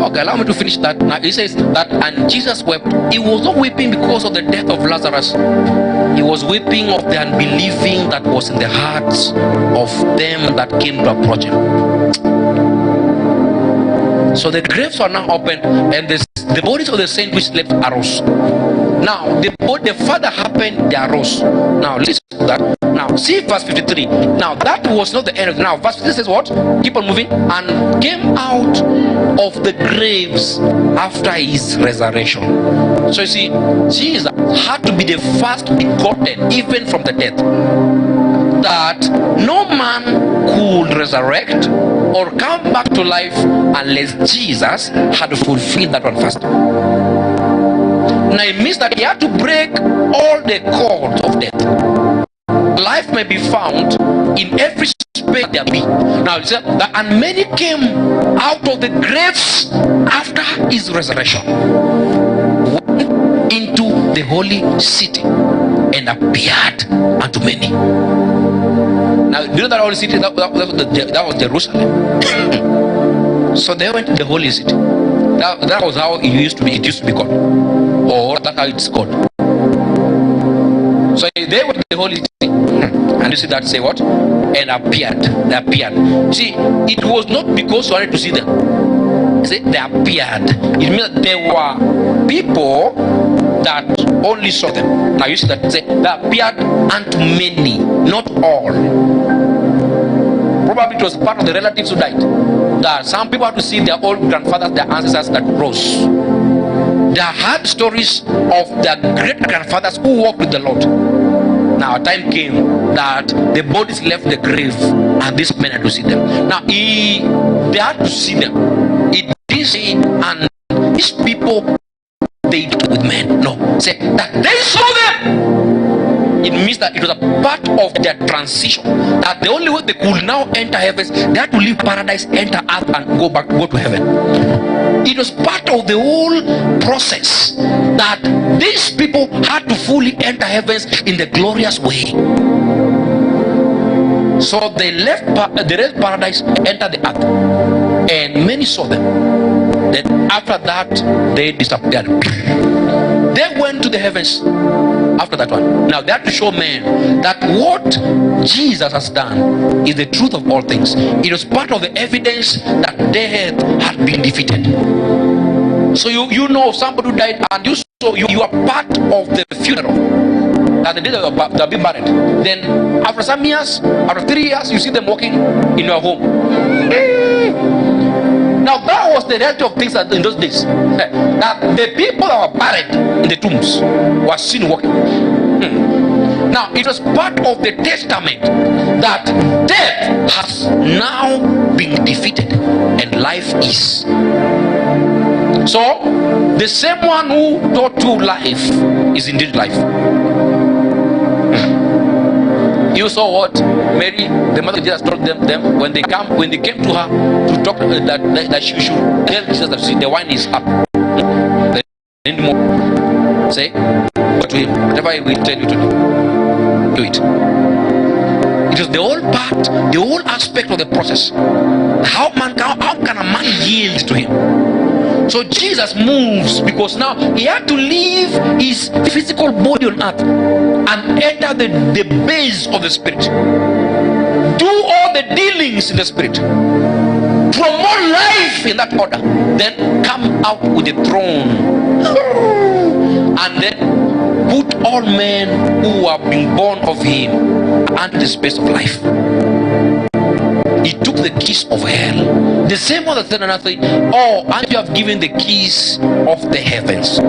Okay, allow me to finish that. Now he says that, and Jesus wept. He was not weeping because of the death of Lazarus. He was weeping of the unbelieving that was in the hearts of them that came to approach him. So the graves are now open, and the bodies of the saints which slept arose. Now the father happened, they arose. Now listen to that. Now see verse 53. Now that was not the end of it. Now verse 53 says what? Keep on moving. And came out of the graves after his resurrection. So you see, Jesus had to be the first begotten even from the dead, that no man could resurrect or come back to life unless Jesus had fulfilled that one first. Now it means that he had to break all the cords of death. Life may be found in every space there be. Now it said that, and many came out of the graves after his resurrection, went into the holy city and appeared unto many. Now you know that holy city, that was Jerusalem. So they went to the holy city. That was how it used to be called, or that's how it's called. So they went to the holy city, and you see that say what? And appeared. They appeared. See, it was not because you wanted to see them. See, they appeared. It means that there were people that only saw them. Now you see that say they appeared unto many, not all. probably it was part of the relatives who died. That some people have to see their old grandfathers, their ancestors that rose. They heard stories of their great grandfathers who walked with the Lord. Now a time came that the bodies left the grave and these men had to see them. Now they had to see them. It didn't say, and these people, they did with men. No, say that they saw them. It means that it was a part of their transition. That the only way they could now enter heaven, they had to leave paradise, enter earth, and go to heaven. It was part of the whole process that these people had to fully enter heavens in the glorious way. So they left paradise, entered the earth, and many saw them. Then after that, they disappeared. They went to the heavens after that one. Now they have to show men that what Jesus has done is the truth of all things. It was part of the evidence that death had been defeated. So you know somebody who died, and you are part of the funeral. That the day they'll be buried. Then after some years, after 3 years, you see them walking in your home. Now that was the reality of things in those days. That the people that were buried in the tombs were seen walking. Now it was part of the testament that death has now been defeated and life is. So the same one who taught you life is indeed life. You saw what Mary, the mother of Jesus, told them when they came to her to talk that she should tell Jesus that the wine is up. They need more. Say, what whatever I will tell you to do it. It is the whole part, the whole aspect of the process. How can a man yield to him? So Jesus moves because now he had to leave his physical body on earth and enter the base of the spirit. Do all the dealings in the spirit. Promote life in that order. Then come out with the throne. And then put all men who have been born of him under the space of life. He took the keys of hell. The same one that said another thing, oh, and you have given the keys of the heavens.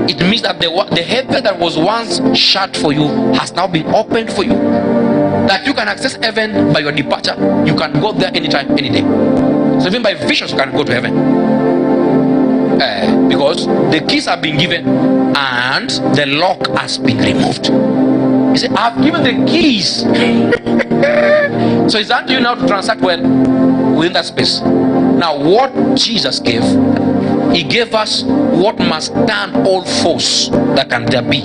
It means that the heaven that was once shut for you has now been opened for you. That you can access heaven by your departure. You can go there anytime, any day. So even by visions you can go to heaven. Because the keys have been given and the lock has been removed. He said, I've given the keys. So it's up to you now to transact well within that space. Now what Jesus gave, he gave us what must stand all force that can there be.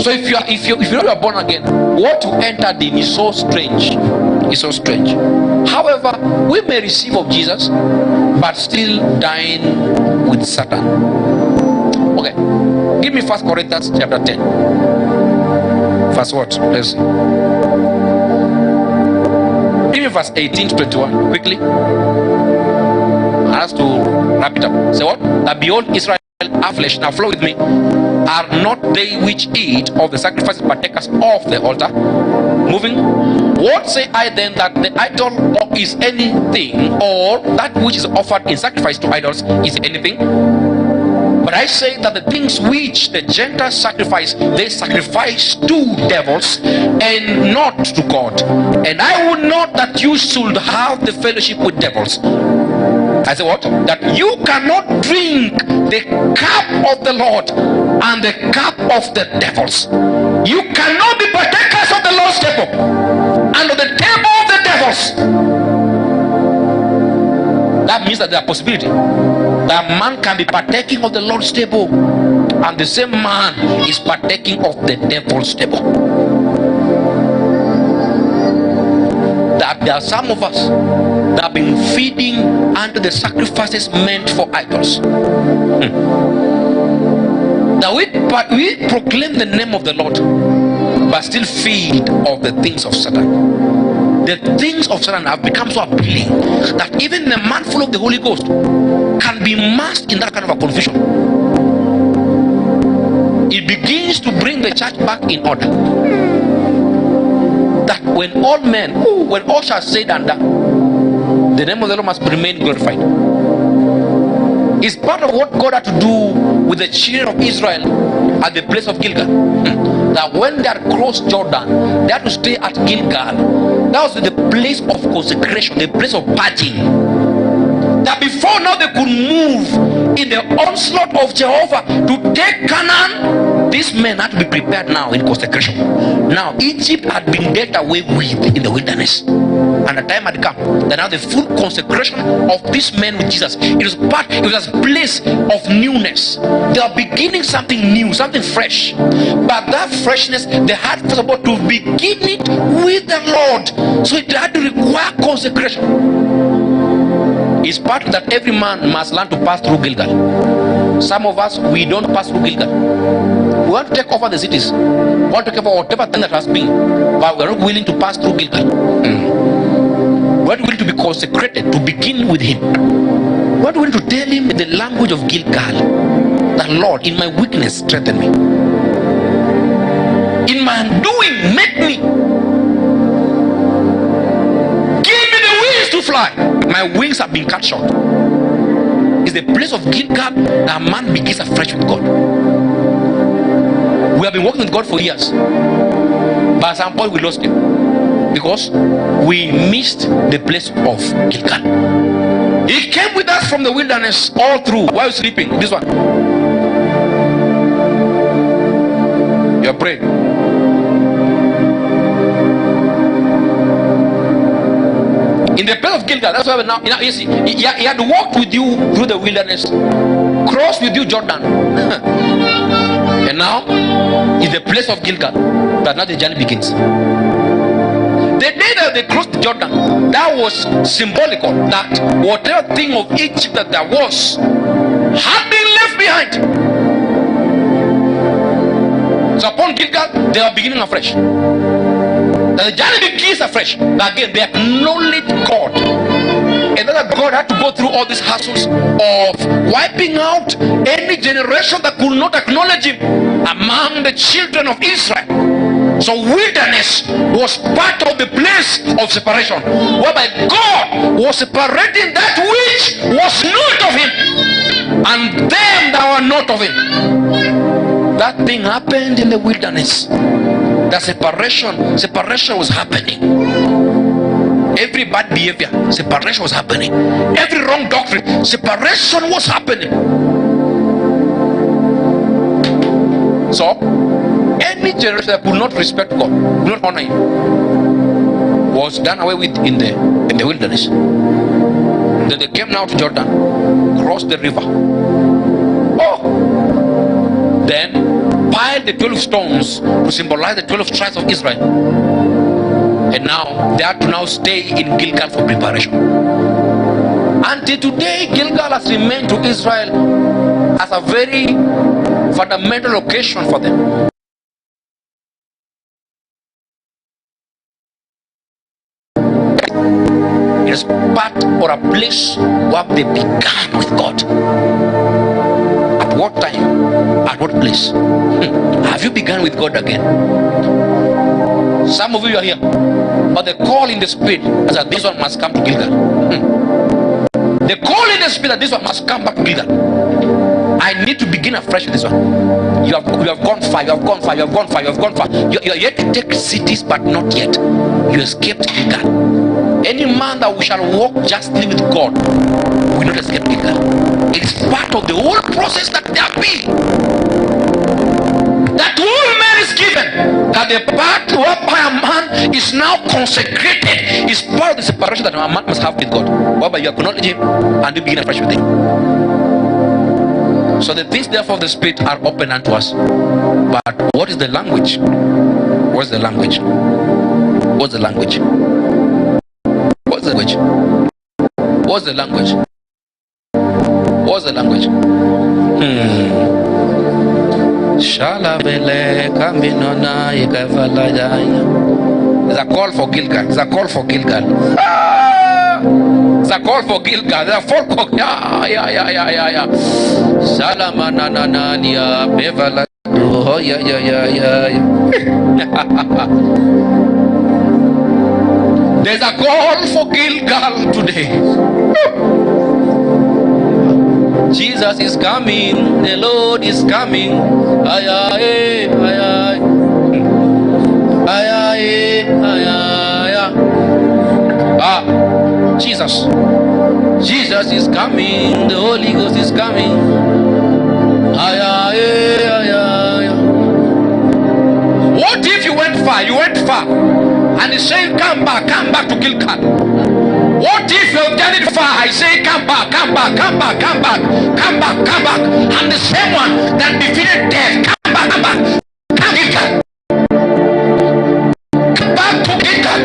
So if you are born again, what you entered in is so strange. It's so strange. However, we may receive of Jesus, but still dine with Satan. Okay, give me 1 Corinthians chapter 10. Verse what? Let's see. Give me verse 18 to 21 quickly. I have to wrap it up. Say what? That behold, Israel are flesh. Now flow with me. Are not they which eat of the sacrifices partakers of the altar? Moving. What say I then, that the idol is anything, or that which is offered in sacrifice to idols is anything? But I say that the things which the Gentiles sacrifice, they sacrifice to devils and not to God. And I would not that you should have the fellowship with devils. I say what? That you cannot drink the cup of the Lord and the cup of the devils. You cannot be partakers of the Lord's table and of the table of the devils. That means that there are possibility that man can be partaking of the Lord's table and the same man is partaking of the devil's table. That there are some of us that have been feeding under the sacrifices meant for idols. That we proclaim the name of the Lord but still feed of the things of Satan. The things of Satan have become so appealing that even the man full of the Holy Ghost can be masked in that kind of a confusion. It begins to bring the church back in order. That when all men, when all shall say and done, the name of the Lord must remain glorified. It's part of what God had to do with the children of Israel at the place of Gilgal. That when they had crossed Jordan, they had to stay at Gilgal. That was the place of consecration, the place of purging. That before now they could move in the onslaught of Jehovah to take Canaan. These men had to be prepared now in consecration. Now Egypt had been dealt away with in the wilderness, and the time had come that now the full consecration of these men with Jesus, it was a place of newness. They are beginning something new, something fresh. But that freshness, they had first of all to begin it with the Lord. So it had to require consecration. It's part that every man must learn to pass through Gilgal. Some of us, we don't pass through Gilgal. We want to take over the cities. We want to take over whatever thing that has been, but we're not willing to pass through Gilgal. We're not willing to be consecrated, to begin with Him. We're not willing to tell Him in the language of Gilgal that, Lord, in my weakness, strengthen me. In my undoing, make me. Give me the wings to fly. My wings have been cut short. It's the place of Gilgal that a man begins afresh with God. We have been working with God for years, but at some point we lost Him because we missed the place of Gilgal. He came with us from the wilderness all through while sleeping. This one. You're praying. In the place of Gilgal, that's why now you see, he had walked with you through the wilderness, crossed with you Jordan, and now in the place of Gilgal, that now the journey begins. The day that they crossed Jordan, that was symbolical that whatever thing of Egypt that there was had been left behind. So upon Gilgal, they are beginning afresh. That the journey begins afresh. But again, they acknowledge God. And then God had to go through all these hassles of wiping out any generation that could not acknowledge Him among the children of Israel. So wilderness was part of the place of separation, whereby God was separating that which was not of Him and them that were not of Him. That thing happened in the wilderness. That separation was happening. Every bad behavior, separation was happening. Every wrong doctrine, separation was happening. So any generation that could not respect God, could not honor Him, was done away with in the wilderness. Then they came now to Jordan, crossed the river. Then piled the 12 stones to symbolize the 12 tribes of Israel. And now they had to now stay in Gilgal for preparation. Until today, Gilgal has remained to Israel as a very fundamental location for them. It is part or a place where they began with God. At what time? At what place? Have you begun with God again? Some of you are here, but the call in the spirit is that this one must come to Gilgal. The call in the spirit that this one must come back to Gilgal. I need to begin afresh with this one. You have gone far, you have gone far, you have gone far, you have gone far. You are yet to take cities, but not yet. You escaped Gilgal. Any man that we shall walk justly with God will not escape Gilgal. It is part of the whole process that there have been. That whole man is given. That the part whereby a man is now consecrated is part of the separation that a man must have with God. Whereby you acknowledge Him and you begin afresh with Him. So the things therefore of the Spirit are open unto us. But what is the language? What's the language? What's the language? What's the language? What's the language? What's the language? It's a call for Gilgal. It's a call for Gilgal. It's a call for Gilgal. There's a folk call. Yeah. Salamananania Bevala. Oh, yeah. There's a call for Gilgal today. Jesus is coming. The Lord is coming. Ay, ay, ay, ay. Ay, ay, ay, ay, ay. Jesus. Jesus is coming. The Holy Ghost is coming. Ay, ay, ay, ay. What if you went far? You went far. And he's saying, come back to Gilgal. What if you're getting far? I say, come back. And the same one that defeated death, come back. Come Gilgal. Come back to Gilgal.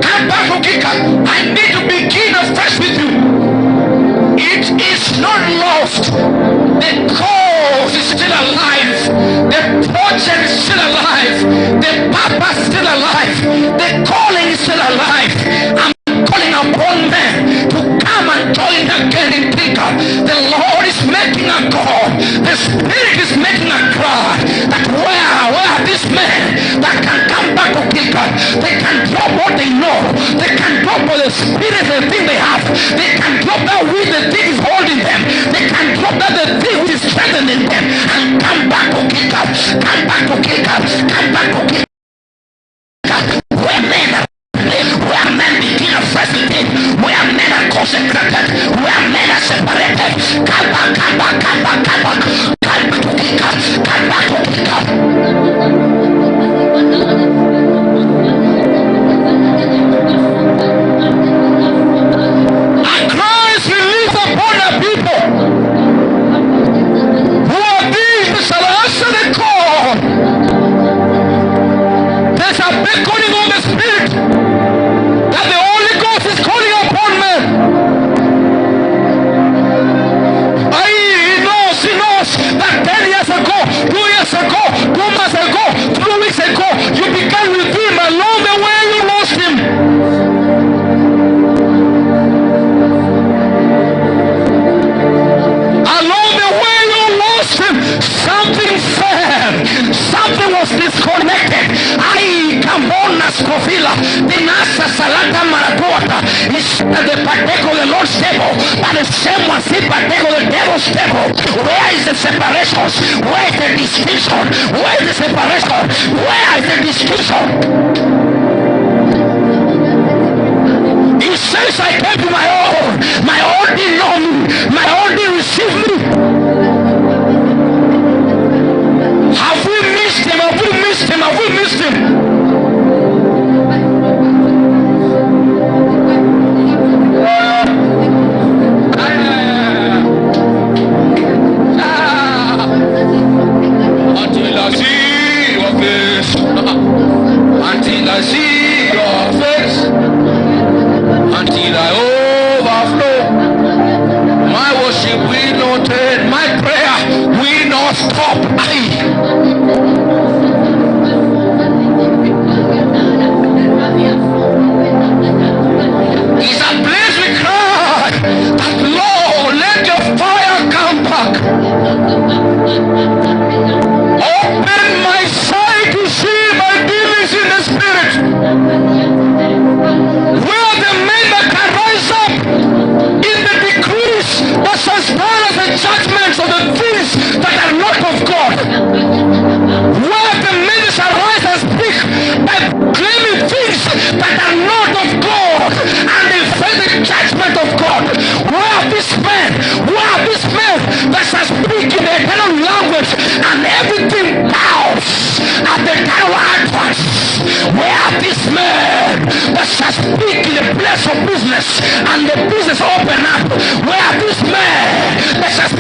Come back to Gilgal. I need to begin afresh with you. It is not lost. The cause is still alive. The project is still alive. The purpose is still alive. The calling is still alive. I'm calling upon men to come and join again in Gilgal. The Lord is making a call. The Spirit is making a cry that where are these men that can come back to Gilgal? They can drop what they know. They can drop what the Spirit, the thing they have. They can drop that which the thing is holding them. They can drop that the thing which is strengthening them and come back to Gilgal. Come back to Gilgal. Come back to Gilgal. Where men begin a fresh thing, where men are consecrated, where men are separated. Come back to Gilgal. Come back to Gilgal. And Christ released upon the people. Who are these that shall answer the call? There's a beckoning of the Spirit that the Holy Ghost is calling upon men. He knows that 10 years ago, 2 years ago, 2 months ago, 3 weeks ago, you began with him. Along the way you lost him. Along the way you lost him. Something fell. Something was disconnected. Scovilla, the Nasa Salata Maratota is the partake of the Lord's table, but the same one see partake of the devil's table. Where is the separation? Where is the distinction? Where is the separation? Where is the distinction? He says, I came to my own didn't know me, my own didn't receive me. Have we missed him? Have we missed him? Have we missed him? Until I see your face, until I see your face, until I overflow, my worship will not end, my prayer will not stop. It's a place we cry that, Lord, let your fire come back. Open my sight to see my dealings in the Spirit. Where are the men that can rise up in the decrees that shall stand as the judgments of the things that are not of God? Where are the men that shall rise and speak by claiming things that are not of God and they face the judgment of God? Where are these men? Where are these men that shall speak in the eternal language and everything bows at the eternal utterance? Where are these men that shall speak in the place of business and the business open up? Where are these men that shall speak